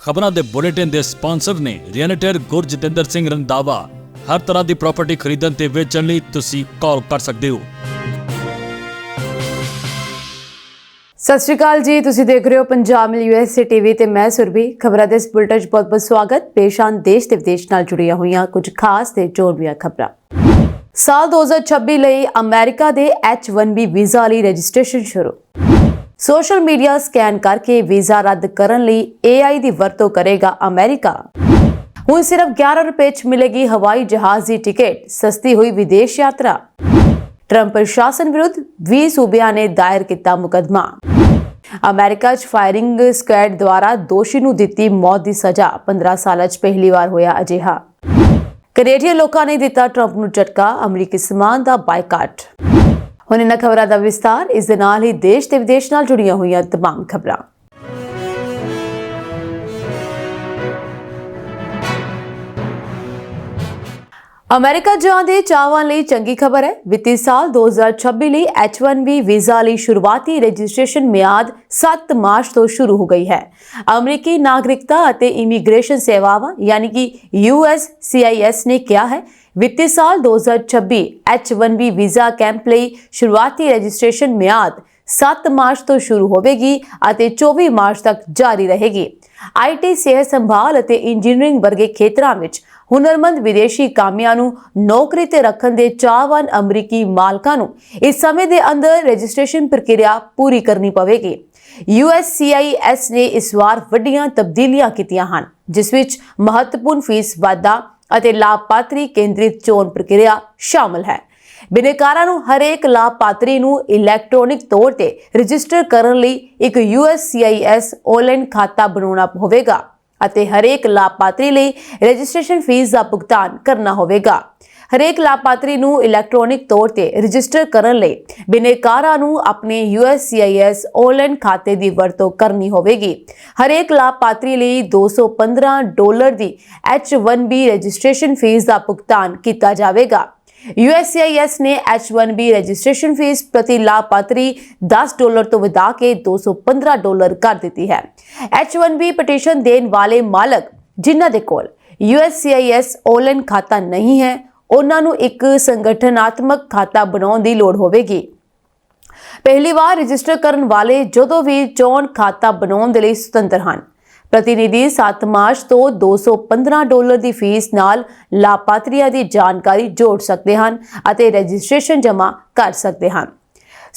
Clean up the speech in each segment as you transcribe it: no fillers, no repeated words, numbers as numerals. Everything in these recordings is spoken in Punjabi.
ਖਬਰਾਂ ਦੇ ਬੁਲੇਟਿਨ ਦੇ ਸਪਾਂਸਰ ਨੇ ਰੀਅਲਟਰ ਗੁਰਜਤਿੰਦਰ ਸਿੰਘ ਰੰਧਾਵਾ। ਹਰ ਤਰ੍ਹਾਂ ਦੀ ਪ੍ਰਾਪਰਟੀ ਖਰੀਦਣ ਤੇ ਵੇਚਣ ਲਈ ਤੁਸੀਂ ਕਾਲ ਕਰ ਸਕਦੇ ਹੋ। ਸਤਿ ਸ਼੍ਰੀ ਅਕਾਲ ਜੀ, ਤੁਸੀਂ ਦੇਖ ਰਹੇ ਹੋ ਪੰਜਾਬ ਮਿਲ USA TV ਤੇ ਮੈਂ ਸੁਰਭੀ। ਖਬਰਾਂ ਦੇ ਇਸ ਬੁਲੇਟਿਨ 'ਚ ਬਹੁਤ-ਬਹੁਤ ਸਵਾਗਤ। ਪੇਸ਼ਾਨ ਦੇਸ਼ ਤੇ ਵਿਦੇਸ਼ ਨਾਲ ਜੁੜੀਆਂ ਹੋਈਆਂ ਕੁਝ ਖਾਸ ਤੇ ਚੋਣਵੀਆਂ ਖਬਰਾਂ। ਸਾਲ 2026 ਲਈ ਅਮਰੀਕਾ ਦੇ H-1B ਵੀਜ਼ਾ ਲਈ ਰਜਿਸਟ੍ਰੇਸ਼ਨ ਸ਼ੁਰੂ। ਸੋਸ਼ਲ ਮੀਡੀਆ ਸਕੈਨ ਕਰਕੇ ਵੀਜ਼ਾ ਰੱਦ ਕਰਨ ਲਈ AI ਦੀ ਵਰਤੋਂ ਕਰੇਗਾ ਅਮਰੀਕਾ। ਹੁਣ ਸਿਰਫ 11 ਰੁਪਏ 'ਚ ਮਿਲੇਗੀ ਹਵਾਈ ਜਹਾਜ਼ ਦੀ ਟਿਕਟ। ਸਸਤੀ ਹੋਈ ਵਿਦੇਸ਼ ਯਾਤਰਾ। ਟਰੰਪ ਪ੍ਰਸ਼ਾਸਨ ਵਿਰੁੱਧ 20 ਸੂਬਿਆਂ ਨੇ ਦਾਇਰ ਕੀਤਾ ਮੁਕੱਦਮਾ। ਅਮਰੀਕਾ 'ਚ ਫਾਇਰਿੰਗ ਸਕੁਐਡ ਦੁਆਰਾ ਦੋਸ਼ੀ ਨੂੰ ਦਿੱਤੀ ਮੌਤ ਦੀ ਸਜ਼ਾ। 15 ਸਾਲਾਂ 'ਚ ਪਹਿਲੀ ਵਾਰ ਹੋਇਆ ਅਜਿਹਾ। ਕੈਨੇਡੀਅਨ ਲੋਕਾਂ ਨੇ ਦਿੱਤਾ ਟਰੰਪ ਨੂੰ ਝਟਕਾ। ਅਮਰੀਕੀ ਸਮਾਨ ਦਾ ਬਾਈਕਾਟ। ਹੁਣ ਇਹਨਾਂ ਖਬਰਾਂ ਦਾ ਵਿਸਤਾਰ। ਇਸ ਦੇ ਨਾਲ ਹੀ ਦੇਸ਼ ਤੇ ਵਿਦੇਸ਼ ਨਾਲ ਜੁੜੀਆਂ ਹੋਈਆਂ ਤਮਾਮ ਖਬਰਾਂ। ਅਮਰੀਕਾ ਜਾਣ ਦੇ ਚਾਹਵਾਨ ਲਈ ਚੰਗੀ ਖਬਰ ਹੈ। ਵਿੱਤੀ ਸਾਲ 2026 ਲਈ H-1B ਵੀਜ਼ਾ ਲਈ ਸ਼ੁਰੂਆਤੀ ਰਜਿਸਟ੍ਰੇਸ਼ਨ ਮਿਆਦ 7 ਮਾਰਚ ਤੋਂ ਸ਼ੁਰੂ ਹੋ ਗਈ ਹੈ। ਅਮਰੀਕੀ ਨਾਗਰਿਕਤਾ ਅਤੇ ਇਮੀਗ੍ਰੇਸ਼ਨ ਸੇਵਾਵਾਂ ਯਾਨੀ ਕਿ USCIS ਨੇ ਕਿਹਾ ਹੈ ਵਿੱਤੀ ਸਾਲ 2026 H-1B ਵੀਜ਼ਾ ਕੈਂਪ ਲਈ ਸ਼ੁਰੂਆਤੀ ਰਜਿਸਟ੍ਰੇਸ਼ਨ ਮਿਆਦ 7 ਮਾਰਚ ਤੋਂ ਸ਼ੁਰੂ ਹੋਵੇਗੀ ਅਤੇ 24 ਮਾਰਚ ਤੱਕ ਜਾਰੀ ਰਹੇਗੀ। IT, ਸਿਹਤ ਸੰਭਾਲ ਅਤੇ ਇੰਜੀਨੀਅਰਿੰਗ ਵਰਗੇ ਖੇਤਰਾਂ ਵਿੱਚ ਹੁਨਰਮੰਦ ਵਿਦੇਸ਼ੀ ਕਾਮਿਆਂ ਨੂੰ ਨੌਕਰੀ ਤੇ ਰੱਖਣ ਦੇ ਚਾਹਵਾਨ ਅਮਰੀਕੀ ਮਾਲਕਾਂ ਨੂੰ ਇਸ ਸਮੇਂ ਦੇ ਅੰਦਰ ਰਜਿਸਟ੍ਰੇਸ਼ਨ ਪ੍ਰਕਿਰਿਆ ਪੂਰੀ ਕਰਨੀ ਪਵੇਗੀ। USCIS ਨੇ ਇਸ ਵਾਰ ਵੱਡੀਆਂ ਤਬਦੀਲੀਆਂ ਕੀਤੀਆਂ ਹਨ, ਜਿਸ ਵਿੱਚ ਮਹੱਤਵਪੂਰਨ ਫੀਸ ਵਾਧਾ ਅਤੇ ਲਾਭਪਾਤਰੀ ਕੇਂਦਰਿਤ ਚੋਣ ਪ੍ਰਕਿਰਿਆ ਸ਼ਾਮਲ ਹੈ। ਬਿਨੈਕਾਰਾਂ ਨੂੰ ਹਰੇਕ ਲਾਭਪਾਤਰੀ ਨੂੰ ਇਲੈਕਟ੍ਰੋਨਿਕ ਤੌਰ ਤੇ ਰਜਿਸਟਰ ਕਰਨ ਲਈ ਇੱਕ USCIS ਆਨਲਾਈਨ ਖਾਤਾ ਬਣਾਉਣਾ ਹੋਵੇਗਾ ਅਤੇ ਹਰੇਕ ਲਾਭਪਾਤਰੀ ਲਈ ਰਜਿਸਟ੍ਰੇਸ਼ਨ ਫੀਸ ਦਾ ਭੁਗਤਾਨ ਕਰਨਾ ਹੋਵੇਗਾ। ਹਰੇਕ ਲਾਭਪਾਤਰੀ ਨੂੰ ਇਲੈਕਟ੍ਰੋਨਿਕ ਤੌਰ ਤੇ ਰਜਿਸਟਰ ਕਰਨ ਲਈ ਬਿਨੈਕਾਰਾਂ ਨੂੰ ਆਪਣੇ USCIS ਆਨਲਾਈਨ ਖਾਤੇ ਦੀ ਵਰਤੋਂ ਕਰਨੀ ਹੋਵੇਗੀ। ਹਰੇਕ ਲਾਭਪਾਤਰੀ ਲਈ $215 ਦੀ H-1B ਰਜਿਸਟ੍ਰੇਸ਼ਨ ਫੀਸ ਦਾ ਭੁਗਤਾਨ ਕੀਤਾ ਜਾਵੇਗਾ। USCIS ਨੇ H-1B ਰਜਿਸਟ੍ਰੇਸ਼ਨ ਫੀਸ ਪ੍ਰਤੀ ਲਾਭਪਾਤਰੀ $10 ਤੋਂ ਵਧਾ ਕੇ $215 ਕਰ ਦਿੱਤੀ ਹੈ। H-1B ਪਟੀਸ਼ਨ ਦੇਣ ਵਾਲੇ ਮਾਲਕ ਜਿਨ੍ਹਾਂ ਦੇ ਕੋਲ USCIS ਆਨਲਾਈਨ ਖਾਤਾ ਨਹੀਂ ਹੈ, ਉਹਨਾਂ ਨੂੰ ਇੱਕ ਸੰਗਠਨਾਤਮਕ ਖਾਤਾ ਬਣਾਉਣ ਦੀ ਲੋੜ ਹੋਵੇਗੀ। ਪਹਿਲੀ ਵਾਰ ਰਜਿਸਟਰ ਕਰਨ ਵਾਲੇ ਜਦੋਂ ਵੀ ਚੋਣ ਖਾਤਾ ਬਣਾਉਣ ਦੇ ਲਈ ਸੁਤੰਤਰ ਹਨ। ਪ੍ਰਤੀਨਿਧੀ 7 ਮਾਰਚ ਤੋਂ $215 ਦੀ ਫੀਸ ਨਾਲ ਲਾਭਪਾਤਰੀਆਂ ਦੀ ਜਾਣਕਾਰੀ ਜੋੜ ਸਕਦੇ ਹਨ ਅਤੇ ਰਜਿਸਟ੍ਰੇਸ਼ਨ ਜਮ੍ਹਾਂ ਕਰ ਸਕਦੇ ਹਨ।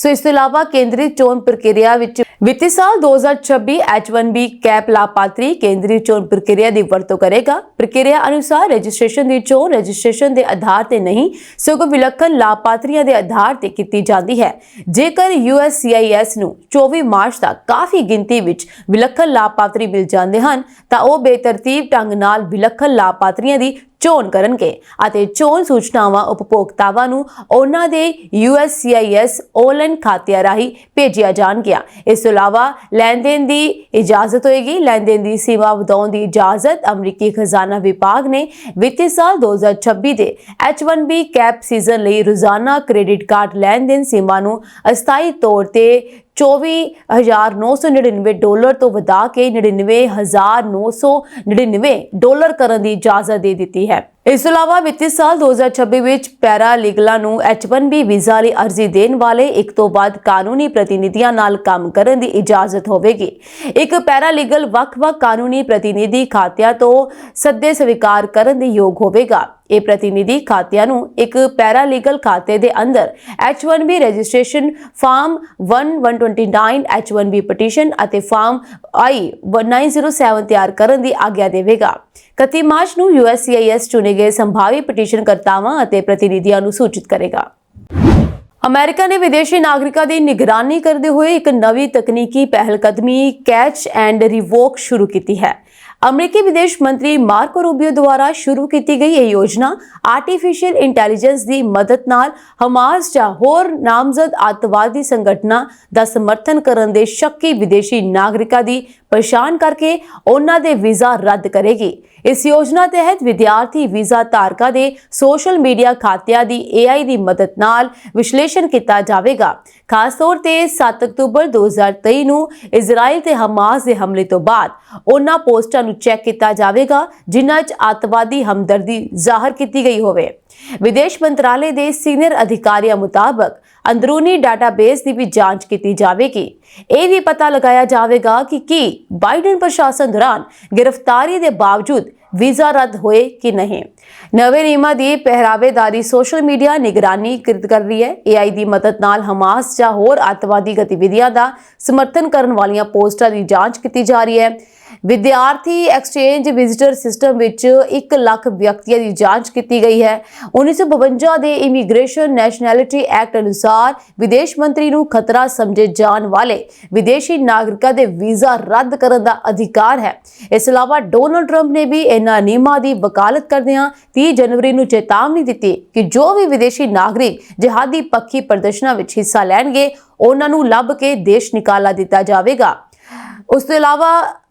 ਇਸ ਤੋਂ ਇਲਾਵਾ ਕੇਂਦਰੀ ਚੋਣ ਪ੍ਰਕਿਰਿਆ ਵਿੱਚ ਵਿੱਤੀ ਸਾਲ 2026 H-1B ਕੈਪ ਲਾਭਪਾਤਰੀ ਕੇਂਦਰੀ ਚੋਣ ਪ੍ਰਕਿਰਿਆ ਦੀ ਵਰਤੋਂ ਕਰੇਗਾ। ਪ੍ਰਕਿਰਿਆ ਅਨੁਸਾਰ ਰਜਿਸਟ੍ਰੇਸ਼ਨ ਦੀ ਚੋਣ ਰਜਿਸਟ੍ਰੇਸ਼ਨ ਦੇ ਆਧਾਰ ਤੇ ਨਹੀਂ, ਸਗੋਂ ਵਿਲੱਖਣ ਲਾਭਪਾਤਰੀਆਂ ਦੇ ਆਧਾਰ ਤੇ ਕੀਤੀ ਜਾਂਦੀ ਹੈ। ਜੇਕਰ USCIS ਨੂੰ 24 ਮਾਰਚ ਤੱਕ ਕਾਫੀ ਗਿਣਤੀ ਵਿੱਚ ਵਿਲੱਖਣ ਲਾਭਪਾਤਰੀ ਮਿਲ ਜਾਂਦੇ ਹਨ ਤਾਂ ਉਹ ਬੇਤਰਤੀਬ ਢੰਗ ਨਾਲ ਵਿਲੱਖਣ ਲਾਭਪਾਤਰੀਆਂ ਦੀ ਚੋਣ ਕਰਨਗੇ ਅਤੇ ਚੋਣ ਸੂਚਨਾਵਾਂ ਉਪਭੋਗਤਾਵਾਂ ਨੂੰ ਉਹਨਾਂ ਦੇ USCIS ਆਨਲਾਈਨ ਖਾਤਿਆਂ ਰਾਹੀਂ ਭੇਜੀਆਂ ਜਾਣਗੀਆਂ। ਇਸ ਤੋਂ ਇਲਾਵਾ ਲੈਣ-ਦੇਣ ਦੀ ਇਜਾਜ਼ਤ ਹੋਏਗੀ। ਲੈਣ-ਦੇਣ ਦੀ ਸੀਮਾ ਵਧਾਉਣ ਦੀ ਇਜਾਜ਼ਤ ਅਮਰੀਕੀ ਖਜ਼ਾਨਾ ਵਿਭਾਗ ਨੇ ਵਿੱਤੀ ਸਾਲ 2026 ਦੇ H-1B ਕੈਪ ਸੀਜ਼ਨ ਲਈ ਰੋਜ਼ਾਨਾ ਕ੍ਰੈਡਿਟ ਕਾਰਡ ਲੈਣ-ਦੇਣ ਸੀਮਾ ਨੂੰ ਅਸਥਾਈ ਤੌਰ ਤੇ $24,999 ਤੋਂ ਵਧਾ ਕੇ $99,999 ਕਰਨ ਦੀ ਇਜਾਜ਼ਤ ਦੇ ਦਿੱਤੀ ਹੈ। ਇਸ ਤੋਂ ਇਲਾਵਾ ਵਿੱਤੀ ਸਾਲ 2026 ਵਿੱਚ ਪੈਰਾ ਲੀਗਲਾਂ ਨੂੰ H-1B ਵੀਜ਼ਾ ਲਈ ਅਰਜ਼ੀ ਦੇਣ ਵਾਲੇ ਇੱਕ ਤੋਂ ਵੱਧ ਕਾਨੂੰਨੀ ਪ੍ਰਤੀਨਿਧੀਆਂ ਨਾਲ ਕੰਮ ਕਰਨ ਦੀ ਇਜਾਜ਼ਤ ਹੋਵੇਗੀ। ਇੱਕ ਪੈਰਾ ਲੀਗਲ ਵੱਖ-ਵੱਖ ਕਾਨੂੰਨੀ ਪ੍ਰਤੀਨਿਧੀ ਖਾਤਿਆਂ ਤੋਂ ਸੱਦੇ ਸਵੀਕਾਰ ਕਰਨ ਦੇ ਯੋਗ ਹੋਵੇਗਾ। ਇਹ ਪ੍ਰਤੀਨਿਧੀ ਖਾਤਿਆਂ ਨੂੰ ਇੱਕ ਪੈਰਾ ਲੀਗਲ ਖਾਤੇ ਦੇ ਅੰਦਰ H-1B registration form 129 H-1B petition ਅਤੇ ਫਾਰਮ I-907 ਤਿਆਰ ਕਰਨ ਦੀ ਆਗਿਆ ਦੇਵੇਗਾ। 31 ਮਾਰਚ ਨੂੰ USCIS ਚੁਣੇ ਗਏ ਸੰਭਾਵੀ ਪਟੀਸ਼ਨ ਕਰਤਾਵਾਂ ਅਤੇ ਪ੍ਰਤੀਨਿਧੀਆਂ ਨੂੰ ਸੂਚਿਤ ਕਰੇਗਾ। ਅਮਰੀਕਾ ਨੇ ਵਿਦੇਸ਼ੀ ਨਾਗਰਿਕਾਂ ਦੀ ਨਿਗਰਾਨੀ ਕਰਦੇ ਹੋਏ ਇੱਕ ਨਵੀਂ ਤਕਨੀਕੀ ਪਹਿਲਕਦਮੀ ਕੈਚ ਐਂਡ ਰਿਵੋਕ ਸ਼ੁਰੂ ਕੀਤੀ ਹੈ। ਅਮਰੀਕੀ ਵਿਦੇਸ਼ ਮੰਤਰੀ ਮਾਰਕੋ ਰੂਬੀਓ ਦੁਆਰਾ ਸ਼ੁਰੂ ਕੀਤੀ ਗਈ ਇਹ ਯੋਜਨਾ ਆਰਟੀਫੀਸ਼ੀਅਲ ਇੰਟੈਲੀਜੈਂਸ ਦੀ ਮਦਦ ਨਾਲ ਹਮਾਸ ਜਾਂ ਹੋਰ ਨਾਮਜ਼ਦ ਅੱਤਵਾਦੀ ਸੰਗਠਨਾਂ ਦਾ ਸਮਰਥਨ ਕਰਨ ਦੇ ਸ਼ੱਕੀ ਵਿਦੇਸ਼ੀ ਨਾਗਰਿਕਾਂ ਦੀ ਪਰੇਸ਼ਾਨ ਕਰਕੇ ਉਹਨਾਂ ਦੇ ਵੀਜ਼ਾ ਰੱਦ ਕਰੇਗੀ। ਇਸ ਯੋਜਨਾ ਤਹਿਤ ਵਿਦਿਆਰਥੀ ਵੀਜ਼ਾ ਧਾਰਕਾਂ ਦੇ ਸੋਸ਼ਲ ਮੀਡੀਆ ਖਾਤਿਆਂ ਦੀ AI ਦੀ ਮਦਦ ਨਾਲ ਵਿਸ਼ਲੇਸ਼ਣ ਕੀਤਾ ਜਾਵੇਗਾ। ਖਾਸ ਤੌਰ ਤੇ 7 ਅਕਤੂਬਰ 2023 ਨੂੰ ਇਜ਼ਰਾਈਲ ਤੇ ਹਮਾਸ ਦੇ ਹਮਲੇ ਤੋਂ ਬਾਅਦ ਉਹਨਾਂ ਪੋਸਟਾਂ ਨੂੰ ਚੈੱਕ ਕੀਤਾ ਜਾਵੇਗਾ ਜਿਨ੍ਹਾਂ 'ਚ ਅੱਤਵਾਦੀ ਹਮਦਰਦੀ ਜ਼ਾਹਰ ਕੀਤੀ ਗਈ ਹੋਵੇ। ਵਿਦੇਸ਼ ਮੰਤਰਾਲੇ ਦੇ ਸੀਨੀਅਰ ਅਧਿਕਾਰੀਆਂ ਮੁਤਾਬਕ ਅੰਦਰੂਨੀ ਡਾਟਾਬੇਸ ਦੀ ਵੀ ਜਾਂਚ ਕੀਤੀ ਜਾਵੇਗੀ। ਇਹ ਵੀ ਪਤਾ ਲਗਾਇਆ ਜਾਵੇਗਾ ਕਿ ਕੀ ਬਾਈਡਨ ਪ੍ਰਸ਼ਾਸਨ ਦੌਰਾਨ ਗ੍ਰਿਫਤਾਰੀ ਦੇ ਬਾਵਜੂਦ ਵੀਜ਼ਾ ਰੱਦ ਹੋਏ ਕਿ ਨਹੀਂ। ਨਵੇਂ ਨਿਯਮਾਂ ਦੀ ਪਹਿਰਾਵੇਦਾਰੀ ਸੋਸ਼ਲ ਮੀਡੀਆ ਨਿਗਰਾਨੀ ਕਰ ਰਹੀ ਹੈ। AI ਦੀ ਮਦਦ ਨਾਲ ਹਮਾਸ ਜਾਂ ਹੋਰ ਅੱਤਵਾਦੀ ਗਤੀਵਿਧੀਆਂ ਦਾ ਸਮਰਥਨ ਕਰਨ ਵਾਲੀਆਂ ਪੋਸਟਾਂ ਦੀ ਜਾਂਚ ਕੀਤੀ ਜਾ ਰਹੀ ਹੈ। ਵਿਦਿਆਰਥੀ ਐਕਸਚੇਂਜ ਵਿਜ਼ਿਟਰ ਸਿਸਟਮ ਵਿੱਚ 1 ਲੱਖ ਵਿਅਕਤੀਆਂ ਦੀ ਜਾਂਚ ਕੀਤੀ ਗਈ ਹੈ। 1952 ਦੇ ਇਮੀਗ੍ਰੇਸ਼ਨ ਨੈਸ਼ਨੈਲਿਟੀ ਐਕਟ ਅਨੁਸਾਰ ਵਿਦੇਸ਼ ਮੰਤਰੀ ਨੂੰ ਖਤਰਾ ਸਮਝੇ ਜਾਣ ਵਾਲੇ ਵਿਦੇਸ਼ੀ ਨਾਗਰਿਕਾਂ ਦੇ ਵੀਜ਼ਾ ਰੱਦ ਕਰਨ ਦਾ ਅਧਿਕਾਰ ਹੈ। ਇਸ ਇਲਾਵਾ ਡੋਨਾਲਡ ਟਰੰਪ ਨੇ ਵੀ ਇਹਨਾਂ ਨਿਯਮਾਂ ਦੀ ਵਕਾਲਤ ਕਰਦਿਆਂ 30 ਜਨਵਰੀ ਨੂੰ ਚੇਤਾਵਨੀ ਦਿੱਤੀ ਕਿ ਜੋ ਵੀ ਵਿਦੇਸ਼ੀ ਨਾਗਰਿਕ ਜਿਹਾਦੀ ਪੱਖੀ ਪ੍ਰਦਰਸ਼ਨਾਂ ਵਿੱਚ ਹਿੱਸਾ ਲੈਣਗੇ ਉਹਨਾਂ ਨੂੰ ਲੱਭ ਕੇ ਦੇਸ਼ ਨਿਕਾਲਾ ਦਿੱਤਾ ਜਾਵੇਗਾ। ਉਸ ਤੋਂ ਇਲਾਵਾ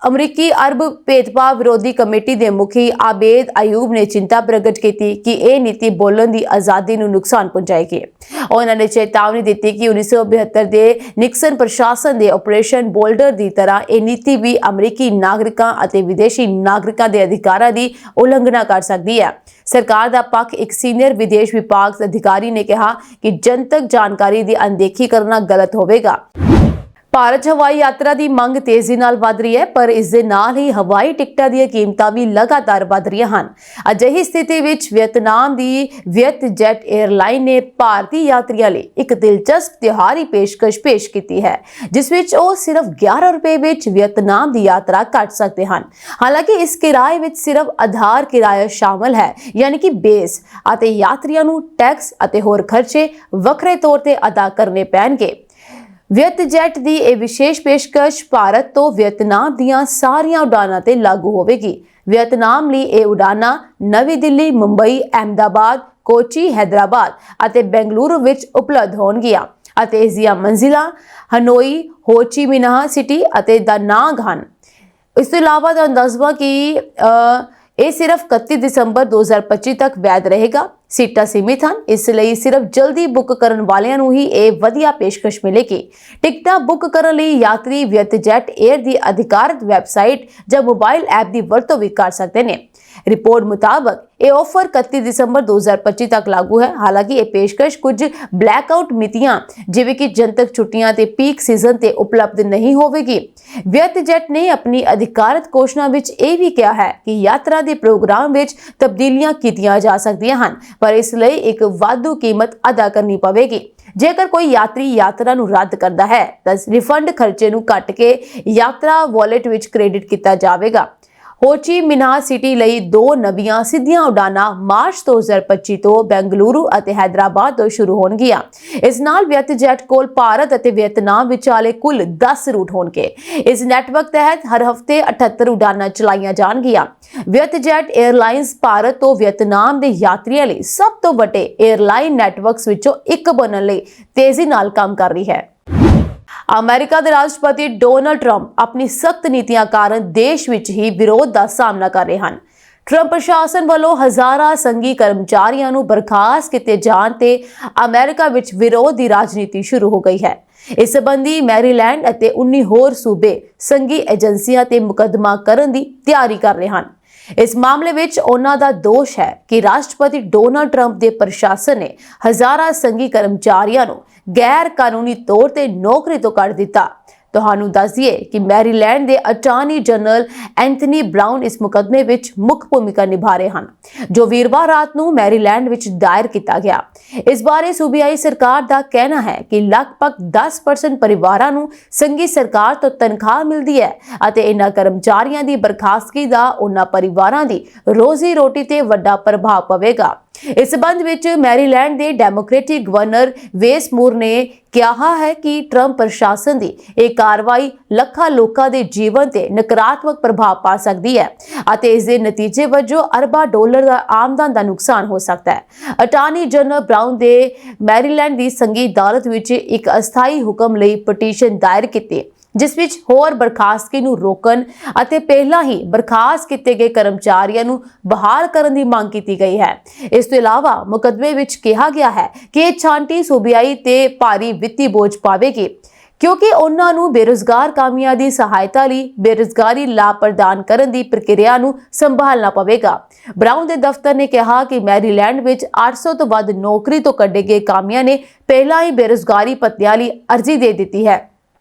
ਅਮਰੀਕੀ ਅਰਬ ਭੇਦਭਾਵ ਵਿਰੋਧੀ ਕਮੇਟੀ ਦੇ ਮੁਖੀ ਆਬੇਦ ਅਯੂਬ ਨੇ ਚਿੰਤਾ ਪ੍ਰਗਟ ਕੀਤੀ ਕਿ ਇਹ ਨੀਤੀ ਬੋਲਣ ਦੀ ਆਜ਼ਾਦੀ ਨੂੰ ਨੁਕਸਾਨ ਪਹੁੰਚਾਏਗੀ। ਉਹਨਾਂ ਨੇ ਚੇਤਾਵਨੀ ਦਿੱਤੀ ਕਿ 1972 ਦੇ ਨਿਕਸਨ ਪ੍ਰਸ਼ਾਸਨ ਦੇ ਆਪਰੇਸ਼ਨ ਬੋਲਡਰ ਦੀ ਤਰ੍ਹਾਂ ਇਹ ਨੀਤੀ ਵੀ ਅਮਰੀਕੀ ਨਾਗਰਿਕਾਂ ਅਤੇ ਵਿਦੇਸ਼ੀ ਨਾਗਰਿਕਾਂ ਦੇ ਅਧਿਕਾਰਾਂ ਦੀ ਉਲੰਘਣਾ ਕਰ ਸਕਦੀ ਹੈ। ਸਰਕਾਰ ਦਾ ਪੱਖ ਇੱਕ ਸੀਨੀਅਰ ਵਿਦੇਸ਼ ਵਿਭਾਗ ਅਧਿਕਾਰੀ ਨੇ ਕਿਹਾ ਕਿ ਜਨਤਕ ਜਾਣਕਾਰੀ ਦੀ ਅਣਦੇਖੀ ਕਰਨਾ ਗਲਤ ਹੋਵੇਗਾ। ਭਾਰਤ ਹਵਾਈ ਯਾਤਰਾ ਦੀ ਮੰਗ ਤੇਜ਼ੀ ਨਾਲ ਵਧ ਰਹੀ ਹੈ, ਪਰ ਇਸ ਦੇ ਨਾਲ ਹੀ ਹਵਾਈ ਟਿਕਟਾਂ ਦੀਆਂ ਕੀਮਤਾਂ ਵੀ ਲਗਾਤਾਰ ਵਧ ਰਹੀਆਂ ਹਨ। ਅਜਿਹੀ ਸਥਿਤੀ ਵਿੱਚ ਵੀਅਤਨਾਮ ਦੀ ਵੀਅਤਜੈਟ 에ਅਰਲਾਈਨ ਨੇ ਭਾਰਤੀ ਯਾਤਰੀਆਂ ਲਈ ਇੱਕ ਦਿਲਚਸਪ ਤਿਉਹਾਰੀ ਪੇਸ਼ਕਸ਼ ਪੇਸ਼ ਕੀਤੀ ਹੈ, ਜਿਸ ਵਿੱਚ ਉਹ ਸਿਰਫ 11 ਰੁਪਏ ਵਿੱਚ ਵੀਅਤਨਾਮ ਦੀ ਯਾਤਰਾ ਕਰ ਸਕਦੇ ਹਨ। ਹਾਲਾਂਕਿ ਇਸ ਕਿਰਾਏ ਵਿੱਚ ਸਿਰਫ ਆਧਾਰ ਕਿਰਾਇਆ ਸ਼ਾਮਲ ਹੈ, ਯਾਨੀ ਕਿ ਬੇਸ, ਅਤੇ ਯਾਤਰੀਆਂ ਨੂੰ ਟੈਕਸ ਅਤੇ ਹੋਰ ਖਰਚੇ ਵੱਖਰੇ ਤੌਰ ਤੇ ਅਦਾ ਕਰਨੇ ਪੈਣਗੇ। ਵੀਅਤਜੈਟ ਦੀ ਇਹ ਵਿਸ਼ੇਸ਼ ਪੇਸ਼ਕਸ਼ ਭਾਰਤ ਤੋਂ ਵੀਅਤਨਾਮ ਦੀਆਂ ਸਾਰੀਆਂ ਉਡਾਣਾਂ ਤੇ ਲਾਗੂ ਹੋਵੇਗੀ। ਵੀਅਤਨਾਮ ਲਈ ਇਹ ਉਡਾਣਾਂ ਨਵੀਂ ਦਿੱਲੀ, ਮੁੰਬਈ, ਅਹਿਮਦਾਬਾਦ, ਕੋਚੀ, ਹੈਦਰਾਬਾਦ ਅਤੇ ਬੈਂਗਲੁਰੂ ਵਿੱਚ ਉਪਲਬਧ ਹੋਣਗੀਆਂ ਅਤੇ ਇਸ ਦੀਆਂ ਮੰਜ਼ਿਲਾਂ ਹਨੋਈ, ਹੋ ਚੀ ਮਿਨਹ ਸਿਟੀ ਅਤੇ ਦਾ ਨਾਂਗ ਹਨ। ਇਸ ਤੋਂ ਇਲਾਵਾ ਤੁਹਾਨੂੰ ਦੱਸਵਾ ਕਿ ਇਹ ਸਿਰਫ 31 ਦਸੰਬਰ 2025 ਤੱਕ ਵੈਧ ਰਹੇਗਾ। ਸੀਟਾਂ ਸੀਮਿਤ ਹਨ, ਇਸ ਲਈ ਸਿਰਫ ਜਲਦੀ ਬੁੱਕ ਕਰਨ ਵਾਲਿਆਂ ਨੂੰ ਹੀ ਇਹ ਵਧੀਆ ਪੇਸ਼ਕਸ਼ ਮਿਲੇਗੀ। ਟਿਕਟਾਂ ਬੁੱਕ ਕਰਨ ਲਈ ਯਾਤਰੀ ਵੀਅਤਜੈਟ 에ਅਰ ਦੀ ਅਧਿਕਾਰਤ ਵੈਬਸਾਈਟ ਜਾਂ ਮੋਬਾਈਲ ਐਪ ਦੀ ਵਰਤੋਂ ਵੀ ਕਰ ਸਕਦੇ ਨੇ। ਰਿਪੋਰਟ ਮੁਤਾਬਕ ਇਹ ਆਫਰ 31 ਦਸੰਬਰ 2025 ਤੱਕ ਲਾਗੂ ਹੈ। ਹਾਲਾਂਕਿ ਇਹ ਪੇਸ਼ਕਸ਼ ਕੁਝ ਬਲੈਕਆਊਟ ਮਿਤੀਆਂ ਜਿਵੇਂ ਕਿ ਜਨਤਕ ਛੁੱਟੀਆਂ ਤੇ ਪੀਕ ਸੀਜ਼ਨ ਤੇ ਉਪਲਬਧ ਨਹੀਂ ਹੋਵੇਗੀ। ਵੀਅਤਜੈਟ ਨੇ ਆਪਣੀ ਅਧਿਕਾਰਤ ਘੋਸ਼ਣਾ ਵਿੱਚ ਇਹ ਵੀ ਕਿਹਾ ਹੈ ਕਿ ਯਾਤਰਾ ਦੇ ਪ੍ਰੋਗਰਾਮ ਵਿੱਚ ਤਬਦੀਲੀਆਂ ਕੀਤੀਆਂ ਜਾ ਸਕਦੀਆਂ ਹਨ, ਪਰ ਇਸ ਲਈ ਇੱਕ ਵਾਧੂ ਕੀਮਤ ਅਦਾ ਕਰਨੀ ਪਵੇਗੀ। ਜੇਕਰ ਕੋਈ ਯਾਤਰੀ ਯਾਤਰਾ ਨੂੰ ਰੱਦ ਕਰਦਾ ਹੈ ਤਾਂ ਰਿਫੰਡ ਖਰਚੇ ਨੂੰ ਕੱਟ ਕੇ ਯਾਤਰਾ ਵਾਲਟ ਵਿੱਚ ਕ੍ਰੈਡਿਟ ਕੀਤਾ ਜਾਵੇਗਾ। ਹੋ ਚੀ ਮਿਨਹ ਸਿਟੀ ਲਈ 2 ਨਵੀਆਂ ਸਿੱਧੀਆਂ ਉਡਾਣਾਂ ਮਾਰਚ 2025 ਤੋਂ ਬੈਂਗਲੁਰੂ ਅਤੇ ਹੈਦਰਾਬਾਦ ਤੋਂ ਸ਼ੁਰੂ ਹੋਣਗੀਆਂ। ਇਸ ਨਾਲ ਵੀਅਤਜੈਟ ਕੋਲ ਭਾਰਤ ਅਤੇ ਵੀਅਤਨਾਮ ਵਿਚਾਲੇ ਕੁੱਲ 10 ਰੂਟ ਹੋਣਗੇ। ਇਸ ਨੈਟਵਰਕ ਤਹਿਤ ਹਰ ਹਫ਼ਤੇ 78 ਉਡਾਣਾਂ ਚਲਾਈਆਂ ਜਾਣਗੀਆਂ। ਵੀਅਤਜੈਟ 에ਅਰਲਾਈਨਸ ਭਾਰਤ ਤੋਂ ਵੀਅਤਨਾਮ ਦੇ ਯਾਤਰੀਆਂ ਲਈ ਸਭ ਤੋਂ ਵੱਡੇ 에ਅਰਲਾਈਨ ਨੈਟਵਰਕਸ ਵਿੱਚੋਂ ਇੱਕ ਬਣਨ ਲਈ ਤੇਜ਼ੀ ਨਾਲ ਕੰਮ ਕਰ ਰਹੀ ਹੈ। ਅਮਰੀਕਾ ਦੇ ਰਾਸ਼ਟਰਪਤੀ ਡੋਨਾਲਡ ਟਰੰਪ ਆਪਣੀ ਸਖਤ ਨੀਤੀਆਂ ਕਾਰਨ ਦੇਸ਼ ਵਿੱਚ ਹੀ ਵਿਰੋਧ ਦਾ ਸਾਹਮਣਾ ਕਰ ਰਹੇ ਹਨ। ਟਰੰਪ ਪ੍ਰਸ਼ਾਸਨ ਵੱਲੋਂ ਹਜ਼ਾਰਾਂ ਸੰਘੀ ਕਰਮਚਾਰੀਆਂ ਨੂੰ ਬਰਖਾਸਤ ਕੀਤੇ ਜਾਣ ਤੇ ਅਮਰੀਕਾ ਵਿੱਚ ਵਿਰੋਧ ਦੀ ਰਾਜਨੀਤੀ ਸ਼ੁਰੂ ਹੋ ਗਈ ਹੈ। ਇਸ ਸੰਬੰਧੀ ਮੈਰੀਲੈਂਡ ਅਤੇ 19 ਹੋਰ ਸੂਬੇ ਸੰਘੀ ਏਜੰਸੀਆਂ ਤੇ ਮੁਕੱਦਮਾ ਕਰਨ ਦੀ ਤਿਆਰੀ ਕਰ ਰਹੇ ਹਨ। ਇਸ ਮਾਮਲੇ ਵਿੱਚ ਉਹਨਾਂ ਦਾ ਦੋਸ਼ ਹੈ ਕਿ ਰਾਸ਼ਟਰਪਤੀ ਡੋਨਾਲਡ ਟਰੰਪ ਦੇ ਪ੍ਰਸ਼ਾਸਨ ਨੇ ਹਜ਼ਾਰਾਂ ਸੰਘੀ ਕਰਮਚਾਰੀਆਂ ਨੂੰ ਗੈਰ ਕਾਨੂੰਨੀ ਤੌਰ ਤੇ ਨੌਕਰੀ ਤੋਂ ਕੱਢ ਦਿੱਤਾ। ਤੁਹਾਨੂੰ ਦੱਸ ਦਈਏ ਕਿ ਮੈਰੀਲੈਂਡ ਦੇ ਅਟਾਰਨੀ ਜਨਰਲ ਐਂਥਨੀ ਬਰਾਊਨ ਇਸ ਮੁਕੱਦਮੇ ਵਿੱਚ ਮੁੱਖ ਭੂਮਿਕਾ ਨਿਭਾ ਰਹੇ ਹਨ, ਜੋ ਵੀਰਵਾਰ ਰਾਤ ਨੂੰ ਮੈਰੀਲੈਂਡ ਵਿੱਚ ਦਾਇਰ ਕੀਤਾ ਗਿਆ। ਇਸ ਬਾਰੇ ਸੂਬਿਆਈ ਸਰਕਾਰ ਦਾ ਕਹਿਣਾ ਹੈ ਕਿ ਲਗਭਗ 10% ਪਰਿਵਾਰਾਂ ਨੂੰ ਸੰਘੀ ਸਰਕਾਰ ਤੋਂ ਤਨਖਾਹ ਮਿਲਦੀ ਹੈ ਅਤੇ ਇਹਨਾਂ ਕਰਮਚਾਰੀਆਂ ਦੀ ਬਰਖਾਸਤਗੀ ਦਾ ਉਹਨਾਂ ਪਰਿਵਾਰਾਂ ਦੀ ਰੋਜ਼ੀ ਰੋਟੀ ਤੇ ਵੱਡਾ ਪ੍ਰਭਾਵ ਪਵੇਗਾ। ਇਸ ਸੰਬੰਧ ਵਿੱਚ ਮੈਰੀਲੈਂਡ ਦੇ ਡੈਮੋਕ੍ਰੈਟਿਕ ਗਵਰਨਰ ਵੇਸ ਮੂਰ ਨੇ ਕਿਹਾ ਹੈ ਕਿ ਟਰੰਪ ਪ੍ਰਸ਼ਾਸਨ ਦੀ ਇਹ ਕਾਰਵਾਈ ਲੱਖਾਂ ਲੋਕਾਂ ਦੇ ਜੀਵਨ ਤੇ ਨਕਾਰਾਤਮਕ ਪ੍ਰਭਾਵ ਪਾ ਸਕਦੀ ਹੈ ਅਤੇ ਇਸ ਦੇ ਨਤੀਜੇ ਵਜੋਂ ਅਰਬਾਂ ਡਾਲਰ ਦਾ ਆਮਦਨ ਦਾ ਨੁਕਸਾਨ ਹੋ ਸਕਦਾ ਹੈ। ਅਟਾਰਨੀ ਜਨਰਲ ਬਰਾਊਨ ਦੇ ਮੈਰੀਲੈਂਡ ਦੀ ਸੰਘੀ ਅਦਾਲਤ ਵਿੱਚ ਇੱਕ ਅਸਥਾਈ ਹੁਕਮ ਲਈ ਪਟੀਸ਼ਨ ਦਾਇਰ ਕੀਤੀ, ਜਿਸ ਵਿੱਚ ਹੋਰ ਬਰਖਾਸਤਗੀ ਨੂੰ ਰੋਕਣ ਅਤੇ ਪਹਿਲਾਂ ਹੀ ਬਰਖਾਸਤ ਕੀਤੇ ਗਏ ਕਰਮਚਾਰੀਆਂ ਨੂੰ ਬਹਾਲ ਕਰਨ ਦੀ ਮੰਗ ਕੀਤੀ ਗਈ ਹੈ। ਇਸ ਤੋਂ ਇਲਾਵਾ ਮੁਕੱਦਮੇ ਵਿੱਚ ਕਿਹਾ ਗਿਆ ਹੈ ਕਿ ਇਹ ਛਾਂਟੀ ਸੂਬਿਆਈ ਤੇ ਭਾਰੀ ਵਿੱਤੀ ਬੋਝ ਪਾਵੇਗੀ, ਕਿਉਂਕਿ ਉਹਨਾਂ ਨੂੰ ਬੇਰੁਜ਼ਗਾਰ ਕਾਮਿਆਂ ਦੀ ਸਹਾਇਤਾ ਲਈ ਬੇਰੁਜ਼ਗਾਰੀ ਲਾਭ ਪ੍ਰਦਾਨ ਕਰਨ ਦੀ ਪ੍ਰਕਿਰਿਆ ਨੂੰ ਸੰਭਾਲਣਾ ਪਵੇਗਾ। ਬਰਾਊਨ ਦੇ ਦਫ਼ਤਰ ਨੇ ਕਿਹਾ ਕਿ ਮੈਰੀਲੈਂਡ ਵਿੱਚ 800 ਤੋਂ ਵੱਧ ਨੌਕਰੀ ਤੋਂ ਕੱਢੇ ਗਏ ਕਾਮਿਆਂ ਨੇ ਪਹਿਲਾਂ ਹੀ ਬੇਰੁਜ਼ਗਾਰੀ ਭੱਤਿਆਂ ਲਈ ਅਰਜ਼ੀ ਦੇ ਦਿੱਤੀ ਹੈ।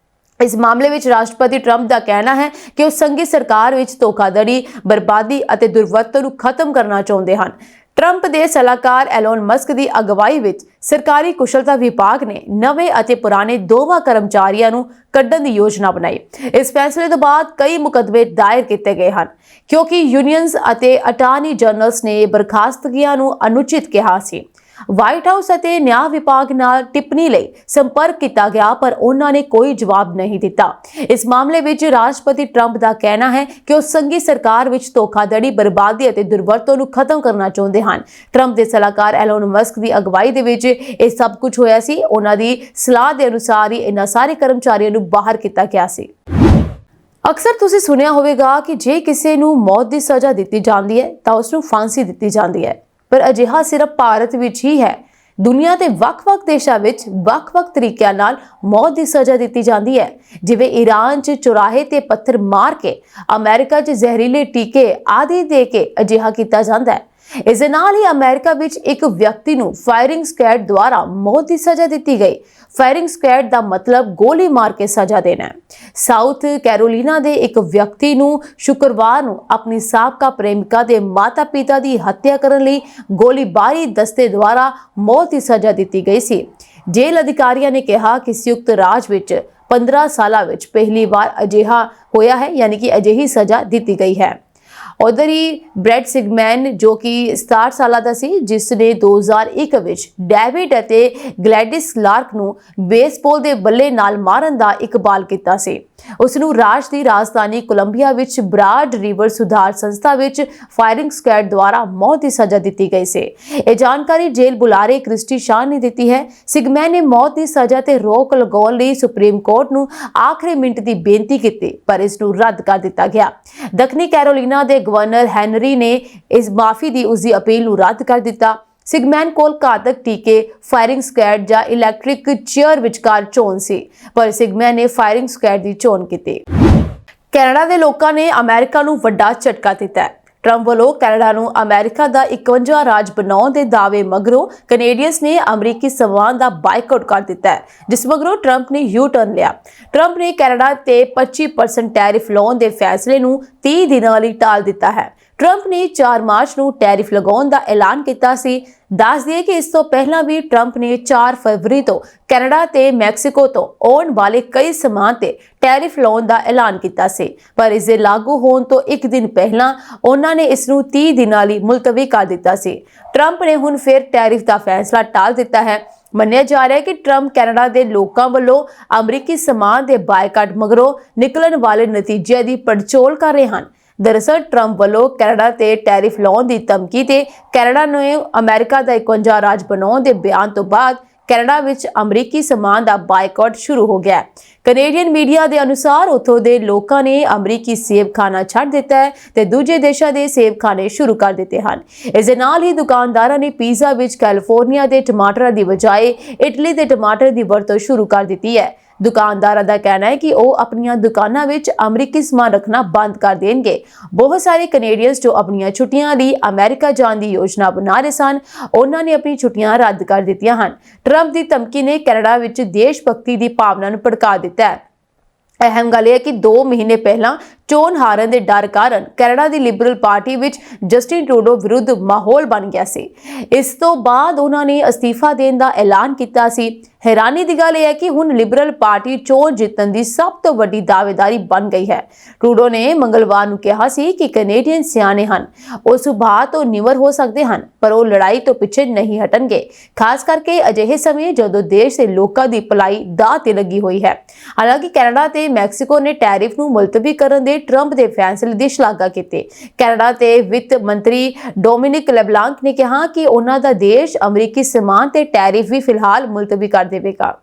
ਇਸ ਮਾਮਲੇ ਵਿੱਚ ਰਾਸ਼ਟਰਪਤੀ ਟਰੰਪ ਦਾ ਕਹਿਣਾ ਹੈ ਕਿ ਉਹ ਸੰਘੀ ਸਰਕਾਰ ਵਿੱਚ ਧੋਖਾਧੜੀ, ਬਰਬਾਦੀ ਅਤੇ ਦੁਰਵਰਤੋਂ ਨੂੰ ਖਤਮ ਕਰਨਾ ਚਾਹੁੰਦੇ ਹਨ। ਟਰੰਪ ਦੇ ਸਲਾਹਕਾਰ ਐਲੋਨ ਮਸਕ ਦੀ ਅਗਵਾਈ ਵਿੱਚ ਸਰਕਾਰੀ ਕੁਸ਼ਲਤਾ ਵਿਭਾਗ ਨੇ ਨਵੇਂ ਅਤੇ ਪੁਰਾਣੇ ਦੋਵਾਂ ਕਰਮਚਾਰੀਆਂ ਨੂੰ ਕੱਢਣ ਦੀ ਯੋਜਨਾ ਬਣਾਈ। ਇਸ ਫੈਸਲੇ ਤੋਂ ਬਾਅਦ ਕਈ ਮੁਕੱਦਮੇ ਦਾਇਰ ਕੀਤੇ ਗਏ ਹਨ, ਕਿਉਂਕਿ ਯੂਨੀਅਨਜ਼ ਅਤੇ ਅਟਾਰਨੀ ਜਨਰਲਸ ਨੇ ਬਰਖਾਸਤਗੀਆਂ ਨੂੰ ਅਨੁਚਿਤ ਕਿਹਾ ਸੀ। ਵਾਈਟ ਹਾਊਸ ਅਤੇ ਨਿਆਂ ਵਿਭਾਗ ਨਾਲ ਟਿੱਪਣੀ ਲਈ ਸੰਪਰਕ ਕੀਤਾ ਗਿਆ, ਪਰ ਉਹਨਾਂ ਨੇ ਕੋਈ ਜਵਾਬ ਨਹੀਂ ਦਿੱਤਾ। ਇਸ ਮਾਮਲੇ ਵਿੱਚ ਰਾਸ਼ਟਰਪਤੀ ਟਰੰਪ ਦਾ ਕਹਿਣਾ ਹੈ ਕਿ ਉਹ ਸੰਘੀ ਸਰਕਾਰ ਵਿੱਚ ਧੋਖਾਧੜੀ, ਬਰਬਾਦੀ ਅਤੇ ਦੁਰਵਰਤੋਂ ਨੂੰ ਖਤਮ ਕਰਨਾ ਚਾਹੁੰਦੇ ਹਨ। ਟਰੰਪ ਦੇ ਸਲਾਹਕਾਰ ਐਲੋਨ ਮਸਕ ਦੀ ਅਗਵਾਈ ਦੇ ਵਿੱਚ ਇਹ ਸਭ ਕੁਝ ਹੋਇਆ ਸੀ। ਉਹਨਾਂ ਦੀ ਸਲਾਹ ਦੇ ਅਨੁਸਾਰ ਹੀ ਇਹਨਾਂ ਸਾਰੇ ਕਰਮਚਾਰੀਆਂ ਨੂੰ ਬਾਹਰ ਕੀਤਾ ਗਿਆ ਸੀ। ਅਕਸਰ ਤੁਸੀਂ ਸੁਣਿਆ ਹੋਵੇਗਾ ਕਿ ਜੇ ਕਿਸੇ ਨੂੰ ਮੌਤ ਦੀ ਸਜ਼ਾ ਦਿੱਤੀ ਜਾਂਦੀ ਹੈ ਤਾਂ ਉਸ ਨੂੰ ਫਾਂਸੀ ਦਿੱਤੀ ਜਾਂਦੀ ਹੈ, ਪਰ ਅਜਿਹਾ ਸਿਰਫ ਭਾਰਤ ਵਿੱਚ ਹੀ ਹੈ। ਦੁਨੀਆ ਦੇ ਵੱਖ-ਵੱਖ ਦੇਸ਼ਾਂ ਵਿੱਚ ਵੱਖ-ਵੱਖ ਤਰੀਕਿਆਂ ਨਾਲ ਮੌਤ ਦੀ ਸਜ਼ਾ ਦਿੱਤੀ ਜਾਂਦੀ ਹੈ। ਜਿਵੇਂ ਈਰਾਨ 'ਚ ਚੁਰਾਹੇ ਤੇ ਪੱਥਰ ਮਾਰ ਕੇ, ਅਮਰੀਕਾ 'ਚ ਜ਼ਹਿਰੀਲੇ ਟੀਕੇ ਆਦਿ ਦੇ ਕੇ ਅਜਿਹਾ ਕੀਤਾ ਜਾਂਦਾ ਹੈ। ਇਸ ਦੇ ਨਾਲ ਹੀ ਅਮਰੀਕਾ ਵਿੱਚ ਇੱਕ ਵਿਅਕਤੀ ਨੂੰ ਫਾਇਰਿੰਗ ਸਕੁਐਡ ਦੁਆਰਾ ਮੌਤ ਦੀ ਸਜ਼ਾ ਦਿੱਤੀ ਗਈ। ਫਾਇਰਿੰਗ ਸਕੁਐਡ ਦਾ ਮਤਲਬ ਗੋਲੀ ਮਾਰ ਕੇ ਸਜ਼ਾ ਦੇਣਾ ਹੈ। ਸਾਊਥ ਕੈਰੋਲੀਨਾ ਦੇ ਇੱਕ ਵਿਅਕਤੀ ਨੂੰ ਸ਼ੁੱਕਰਵਾਰ ਨੂੰ ਆਪਣੀ ਸਾਬਕਾ ਪ੍ਰੇਮਿਕਾ ਦੇ ਮਾਤਾ-ਪਿਤਾ ਦੀ ਹੱਤਿਆ ਕਰਨ ਲਈ ਗੋਲੀਬਾਰੀ ਦਸਤੇ ਦੁਆਰਾ ਮੌਤ ਦੀ ਸਜ਼ਾ ਦਿੱਤੀ ਗਈ ਸੀ। ਜੇਲ੍ਹ ਅਧਿਕਾਰੀਆਂ ਨੇ ਕਿਹਾ ਕਿ ਸੰਯੁਕਤ ਰਾਜ ਵਿੱਚ 15 ਸਾਲਾਂ ਵਿੱਚ ਪਹਿਲੀ ਵਾਰ ਅਜਿਹਾ ਹੋਇਆ ਹੈ, ਯਾਨੀ ਕਿ ਅਜਿਹੀ ਸਜ਼ਾ ਦਿੱਤੀ ਗਈ ਹੈ। ਉਧਰ ਹੀ ਬ੍ਰੈਡ ਸਿਗਮੈਨ, ਜੋ ਕਿ 67 ਸਾਲਾਂ ਦਾ ਸੀ, ਜਿਸ ਨੇ 2001 ਵਿੱਚ ਡੇਵਿਡ ਅਤੇ ਗਲੈਡਿਸ ਲਾਰਕ ਨੂੰ ਬੇਸਬਾਲ ਦੇ ਬੱਲੇ ਨਾਲ ਮਾਰਨ ਦਾ ਇਕਬਾਲ ਕੀਤਾ ਸੀ। ਉਸ ਨੂੰ ਰਾਜ ਦੀ ਰਾਜਧਾਨੀ ਕੋਲੰਬੀਆ ਵਿੱਚ ਬਰਾਡ ਰਿਵਰ ਸੁਧਾਰ ਸੰਸਥਾ ਵਿੱਚ ਫਾਇਰਿੰਗ ਸਕੁਐਡ ਦੁਆਰਾ ਮੌਤ ਦੀ ਸਜ਼ਾ ਦਿੱਤੀ ਗਈ ਸੀ। ਇਹ ਜਾਣਕਾਰੀ ਜੇਲ੍ਹ ਬੁਲਾਰੇ ਕ੍ਰਿਸਟੀ ਸ਼ਾਹ ਨੇ ਦਿੱਤੀ ਹੈ। ਸਿਗਮੈਨ ਨੇ ਮੌਤ ਦੀ ਸਜ਼ਾ ਤੇ ਰੋਕ ਲਗਾਉਣ ਲਈ ਸੁਪਰੀਮ ਕੋਰਟ ਨੂੰ ਆਖਰੀ ਮਿੰਟ ਦੀ ਬੇਨਤੀ ਕੀਤੀ, ਪਰ ਇਸ ਨੂੰ ਰੱਦ ਕਰ ਦਿੱਤਾ ਗਿਆ। ਦੱਖਣੀ ਕੈਰੋਲੀਨਾ ਦੇ ਗਵਰਨਰ ਹੈਨਰੀ ਨੇ ਇਸ ਮਾਫੀ ਦੀ ਉਸਦੀ ਅਪੀਲ ਨੂੰ ਰੱਦ ਕਰ ਦਿੱਤਾ। ਸਿਗਮੈਨ ਕੋਲ ਘਾਤਕ ਟੀਕੇ, ਫਾਇਰਿੰਗ ਸਕੁਐਡ ਜਾਂ ਇਲੈਕਟ੍ਰਿਕ ਚੇਅਰ ਵਿਚਕਾਰ ਚੋਣ ਸੀ, ਪਰ ਸਿਗਮੈਨ ਨੇ ਫਾਇਰਿੰਗ ਸਕੁਐਡ ਦੀ ਚੋਣ ਕੀਤੀ। ਕੈਨੇਡਾ ਦੇ ਲੋਕਾਂ ਨੇ ਅਮਰੀਕਾ ਨੂੰ ਵੱਡਾ ਝਟਕਾ ਦਿੱਤਾ ਹੈ। ਟਰੰਪ ਵੱਲੋਂ ਕੈਨੇਡਾ ਨੂੰ ਅਮਰੀਕਾ ਦਾ 51 ਰਾਜ ਬਣਾਉਣ ਦੇ ਦਾਅਵੇ ਮਗਰੋਂ ਕੈਨੇਡੀਅਨਸ ਨੇ ਅਮਰੀਕੀ ਸਮਾਨ ਦਾ ਬਾਈਕਾਟ ਕਰ ਦਿੱਤਾ ਹੈ, ਜਿਸ ਮਗਰੋਂ ਟਰੰਪ ਨੇ ਯੂ ਟਰਨ ਲਿਆ। ਟਰੰਪ ਨੇ ਕੈਨੇਡਾ ਤੇ 25% ਟੈਰਿਫ ਲਾਉਣ ਦੇ ਫੈਸਲੇ ਨੂੰ 30 ਦਿਨਾਂ ਲਈ ਟਾਲ ਦਿੱਤਾ ਹੈ। ਟਰੰਪ ਨੇ 4 ਮਾਰਚ ਨੂੰ ਟੈਰਿਫ ਲਗਾਉਣ ਦਾ ਐਲਾਨ ਕੀਤਾ ਸੀ। ਦੱਸ ਦਈਏ ਕਿ ਇਸ ਤੋਂ ਪਹਿਲਾਂ ਵੀ ਟਰੰਪ ਨੇ 4 ਫਰਵਰੀ ਤੋਂ ਕੈਨੇਡਾ ਤੇ ਮੈਕਸੀਕੋ ਤੋਂ ਆਉਣ ਵਾਲੇ ਕਈ ਸਮਾਨ ਤੇ ਟੈਰਿਫ ਲਾਉਣ ਦਾ ਐਲਾਨ ਕੀਤਾ ਸੀ, ਪਰ ਇਸ ਦੇ ਲਾਗੂ ਹੋਣ ਤੋਂ ਇੱਕ ਦਿਨ ਪਹਿਲਾਂ ਉਹਨਾਂ ਨੇ ਇਸ ਨੂੰ 30 ਦਿਨਾਂ ਲਈ ਮੁਲਤਵੀ ਕਰ ਦਿੱਤਾ ਸੀ। ਟਰੰਪ ਨੇ ਹੁਣ ਫਿਰ ਟੈਰਿਫ ਦਾ ਫੈਸਲਾ ਟਾਲ ਦਿੱਤਾ ਹੈ। ਮੰਨਿਆ ਜਾ ਰਿਹਾ ਹੈ ਕਿ ਟਰੰਪ ਕੈਨੇਡਾ ਦੇ ਲੋਕਾਂ ਵੱਲੋਂ ਅਮਰੀਕੀ ਸਮਾਨ ਦੇ ਬਾਈਕਾਟ ਮਗਰੋਂ ਨਿਕਲਣ ਵਾਲੇ ਨਤੀਜਿਆਂ ਦੀ ਪੜਚੋਲ ਕਰ ਰਹੇ ਹਨ। ਦਰਅਸਲ ਟਰੰਪ ਵੱਲੋਂ ਕੈਨੇਡਾ ਤੇ ਟੈਰਿਫ ਲਾਉਣ ਦੀ ਧਮਕੀ ਤੇ ਕੈਨੇਡਾ ਨੂੰ ਅਮਰੀਕਾ ਦਾ 51 ਰਾਜ ਬਣਾਉਣ ਦੇ ਬਿਆਨ ਤੋਂ ਬਾਅਦ ਕੈਨੇਡਾ ਵਿੱਚ ਅਮਰੀਕੀ ਸਮਾਨ ਦਾ ਬਾਈਕਾਟ ਸ਼ੁਰੂ ਹੋ ਗਿਆ ਹੈ। ਕੈਨੇਡੀਅਨ ਮੀਡੀਆ ਦੇ ਅਨੁਸਾਰ ਉੱਥੋਂ ਦੇ ਲੋਕਾਂ ਨੇ ਅਮਰੀਕੀ ਸੇਬ ਖਾਣਾ ਛੱਡ ਦਿੱਤਾ ਹੈ ਤੇ ਦੂਜੇ ਦੇਸ਼ਾਂ ਦੇ ਸੇਬ ਖਾਣੇ ਸ਼ੁਰੂ ਕਰ ਦਿੱਤੇ ਹਨ। ਇਸ ਦੇ ਨਾਲ ਹੀ ਦੁਕਾਨਦਾਰਾਂ ਨੇ ਪੀਜ਼ਾ ਵਿੱਚ ਕੈਲੀਫੋਰਨੀਆ ਦੇ ਟਮਾਟਰਾਂ ਦੀ ਬਜਾਏ ਇਟਲੀ ਦੇ ਟਮਾਟਰ ਦੀ ਵਰਤੋਂ ਸ਼ੁਰੂ ਕਰ ਦਿੱਤੀ ਹੈ। ਦੁਕਾਨਦਾਰਾਂ ਦਾ ਕਹਿਣਾ ਹੈ ਕਿ ਉਹ ਆਪਣੀਆਂ ਦੁਕਾਨਾਂ ਵਿੱਚ ਅਮਰੀਕੀ ਸਮਾਨ ਰੱਖਣਾ ਬੰਦ ਕਰ ਦੇਣਗੇ। ਬਹੁਤ ਸਾਰੇ ਕੈਨੇਡੀਅਨਸ ਜੋ ਆਪਣੀਆਂ ਛੁੱਟੀਆਂ ਲਈ ਅਮਰੀਕਾ ਜਾਣ ਦੀ ਯੋਜਨਾ ਬਣਾ ਰਹੇ ਸਨ, ਉਹਨਾਂ ਨੇ ਆਪਣੀ ਛੁੱਟੀਆਂ ਰੱਦ ਕਰ ਦਿੱਤੀਆਂ ਹਨ। ਟਰੰਪ ਦੀ ਧਮਕੀ ਨੇ ਕੈਨੇਡਾ ਵਿੱਚ ਦੇਸ਼ ਭਗਤੀ ਦੀ ਭਾਵਨਾ ਨੂੰ ਭੜਕਾ ਦਿੱਤਾ ਹੈ। ਅਹਿਮ ਗੱਲ ਇਹ ਹੈ ਕਿ 2 ਮਹੀਨੇ ਪਹਿਲਾਂ ਚੋਣ ਹਾਰਨ ਦੇ ਡਰ ਕਾਰਨ ਕੈਨੇਡਾ ਦੀ ਲਿਬਰਲ ਪਾਰਟੀ ਵਿੱਚ ਜਸਟਿਨ ਟਰੂਡੋ ਵਿਰੁੱਧ ਮਾਹੌਲ ਬਣ ਗਿਆ ਸੀ। ਇਸ ਤੋਂ ਬਾਅਦ ਉਹਨਾਂ ਨੇ ਅਸਤੀਫਾ ਦੇਣ ਦਾ ਐਲਾਨ ਕੀਤਾ ਸੀ। ਹੈਰਾਨੀ ਦੀ ਗੱਲ ਇਹ ਹੈ ਕਿ ਹੁਣ ਲਿਬਰਲ ਪਾਰਟੀ ਚੋਣ ਜਿੱਤਣ ਦੀ ਸਭ ਤੋਂ ਵੱਡੀ ਦਾਅਵੇਦਾਰੀ ਬਣ ਗਈ ਹੈ। ਟਰੂਡੋ ਨੇ ਮੰਗਲਵਾਰ ਨੂੰ ਕਿਹਾ ਸੀ ਕਿ ਕੈਨੇਡੀਅਨ ਸਿਆਣੇ ਹਨ, ਉਹ ਸੁਭਾਅ ਤੋਂ ਨਿਵਰ ਹੋ ਸਕਦੇ ਹਨ, ਪਰ ਉਹ ਲੜਾਈ ਤੋਂ ਪਿੱਛੇ ਨਹੀਂ ਹਟਣਗੇ, ਖਾਸ ਕਰਕੇ ਅਜਿਹੇ ਸਮੇਂ ਜਦੋਂ ਦੇਸ਼ ਦੇ ਲੋਕਾਂ ਦੀ ਭਲਾਈ ਦਾਅ ਤੇ ਲੱਗੀ ਹੋਈ ਹੈ। ਹਾਲਾਂਕਿ ਕੈਨੇਡਾ ਤੇ ਮੈਕਸੀਕੋ ਨੇ ਟੈਰਿਫ ਨੂੰ ਮੁਲਤਵੀ ਕਰਨ ਦੇ ਟਰੰਪ ਦੇ ਫੈਸਲੇ ਦੀ ਸ਼ਲਾਘਾ ਕੀਤੀ। ਕੈਨੇਡਾ ਦੇ ਵਿੱਤ ਮੰਤਰੀ ਡੋਮਿਨਿਕ ਲੈਬਲਾਂਕ ਨੇ ਕਿਹਾ ਕਿ ਉਹਨਾਂ ਦਾ ਦੇਸ਼ ਅਮਰੀਕੀ ਸਮਾਨ ਤੇ ਟੈਰਿਫ ਵੀ ਫਿਲਹਾਲ ਮੁਲਤਵੀ ਕਰ ਦੇਵੇਗਾ।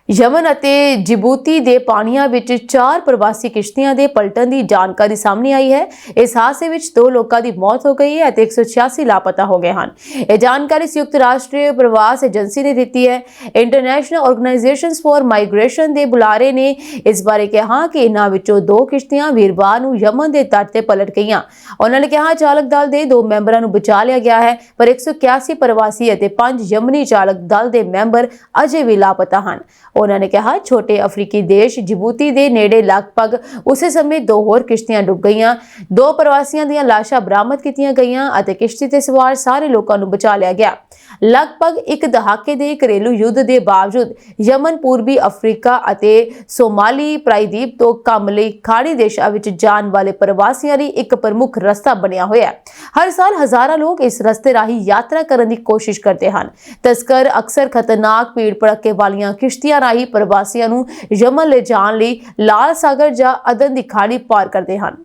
ਯਮਨ ਅਤੇ ਜਿਬੂਤੀ ਦੇ ਪਾਣੀਆਂ ਵਿੱਚ 4 ਪ੍ਰਵਾਸੀ ਕਿਸ਼ਤੀਆਂ ਦੇ ਪਲਟਣ ਦੀ ਜਾਣਕਾਰੀ ਸਾਹਮਣੇ ਆਈ ਹੈ। ਇਸ ਹਾਦਸੇ ਵਿੱਚ 2 ਲੋਕਾਂ ਦੀ ਮੌਤ ਹੋ ਗਈ ਹੈ ਅਤੇ 186 ਲਾਪਤਾ ਹੋ ਗਏ ਹਨ। ਇਹ ਜਾਣਕਾਰੀ ਸੰਯੁਕਤ ਰਾਸ਼ਟਰ ਪ੍ਰਵਾਸ ਏਜੰਸੀ ਨੇ ਦਿੱਤੀ ਹੈ। ਇੰਟਰਨੈਸ਼ਨਲ ਆਰਗੇਨਾਈਜੇਸ਼ਨਸ ਫॉर ਮਾਈਗ੍ਰੇਸ਼ਨ ਦੇ ਬੁਲਾਰੇ ਨੇ ਇਸ ਬਾਰੇ ਕਿਹਾ ਕਿ ਇਹਨਾਂ ਵਿੱਚੋਂ 2 ਕਿਸ਼ਤੀਆਂ ਵੀਰਵਾਰ ਨੂੰ ਯਮਨ ਦੇ ਤੱਟ ਤੇ ਪਲਟ ਗਈਆਂ। ਉਹਨਾਂ ਨੇ ਕਿਹਾ ਚਾਲਕ ਦਲ ਦੇ 2 ਮੈਂਬਰਾਂ ਨੂੰ ਬਚਾ ਲਿਆ ਗਿਆ ਹੈ, ਪਰ 181 ਪ੍ਰਵਾਸੀ ਅਤੇ 5 ਯਮਨੀ ਚਾਲਕ ਦਲ ਦੇ ਮੈਂਬਰ ਅਜੇ ਵੀ ਲਾਪਤਾ ਹਨ। ਉਹਨਾਂ ਨੇ ਕਿਹਾ ਛੋਟੇ ਅਫਰੀਕੀ ਦੇਸ਼ ਜਿਬੂਤੀ ਦੇ ਨੇੜੇ ਲਗਭਗ ਉਸੇ ਸਮੇਂ 2 ਹੋਰ ਕਿਸ਼ਤੀਆਂ ਡੁੱਬ ਗਈਆਂ। 2 ਪ੍ਰਵਾਸੀਆਂ ਦੀਆਂ ਲਾਸ਼ਾਂ ਬਰਾਮਦ ਕੀਤੀਆਂ ਗਈਆਂ ਅਤੇ ਕਿਸ਼ਤੀ ਤੇ ਸਵਾਰ ਸਾਰੇ ਲੋਕਾਂ ਨੂੰ ਬਚਾ ਲਿਆ ਗਿਆ। ਲਗਭਗ 1 ਦਹਾਕੇ ਦੇ ਘਰੇਲੂ ਯੁੱਧ ਦੇ ਬਾਵਜੂਦ ਯਮਨ ਪੂਰਬੀ ਅਫਰੀਕਾ ਅਤੇ ਸੋਮਾਲੀ ਪ੍ਰਾਇਦੀਪ ਤੋਂ ਕੰਮ ਲਈ ਖਾੜੀ ਦੇਸ਼ਾਂ ਵਿੱਚ ਜਾਣ ਵਾਲੇ ਪ੍ਰਵਾਸੀਆਂ ਲਈ ਇੱਕ ਪ੍ਰਮੁੱਖ ਰਸਤਾ ਬਣਿਆ ਹੋਇਆ ਹੈ। ਹਰ ਸਾਲ ਹਜ਼ਾਰਾਂ ਲੋਕ ਇਸ ਰਸਤੇ ਰਾਹੀਂ ਯਾਤਰਾ ਕਰਨ ਦੀ ਕੋਸ਼ਿਸ਼ ਕਰਦੇ ਹਨ। ਤਸਕਰ ਅਕਸਰ ਖਤਰਨਾਕ ਭੀੜ ਭੜੱਕੇ ਵਾਲੀਆਂ ਕਿਸ਼ਤੀਆਂ ਰਾਹੀਂ ਪ੍ਰਵਾਸੀਆਂ ਨੂੰ ਯਮਨ ਲੈ ਜਾਣ ਲਈ ਲਾਲ ਸਾਗਰ ਜਾਂ ਅਦਨ ਦੀ ਖਾੜੀ ਪਾਰ ਕਰਦੇ ਹਨ।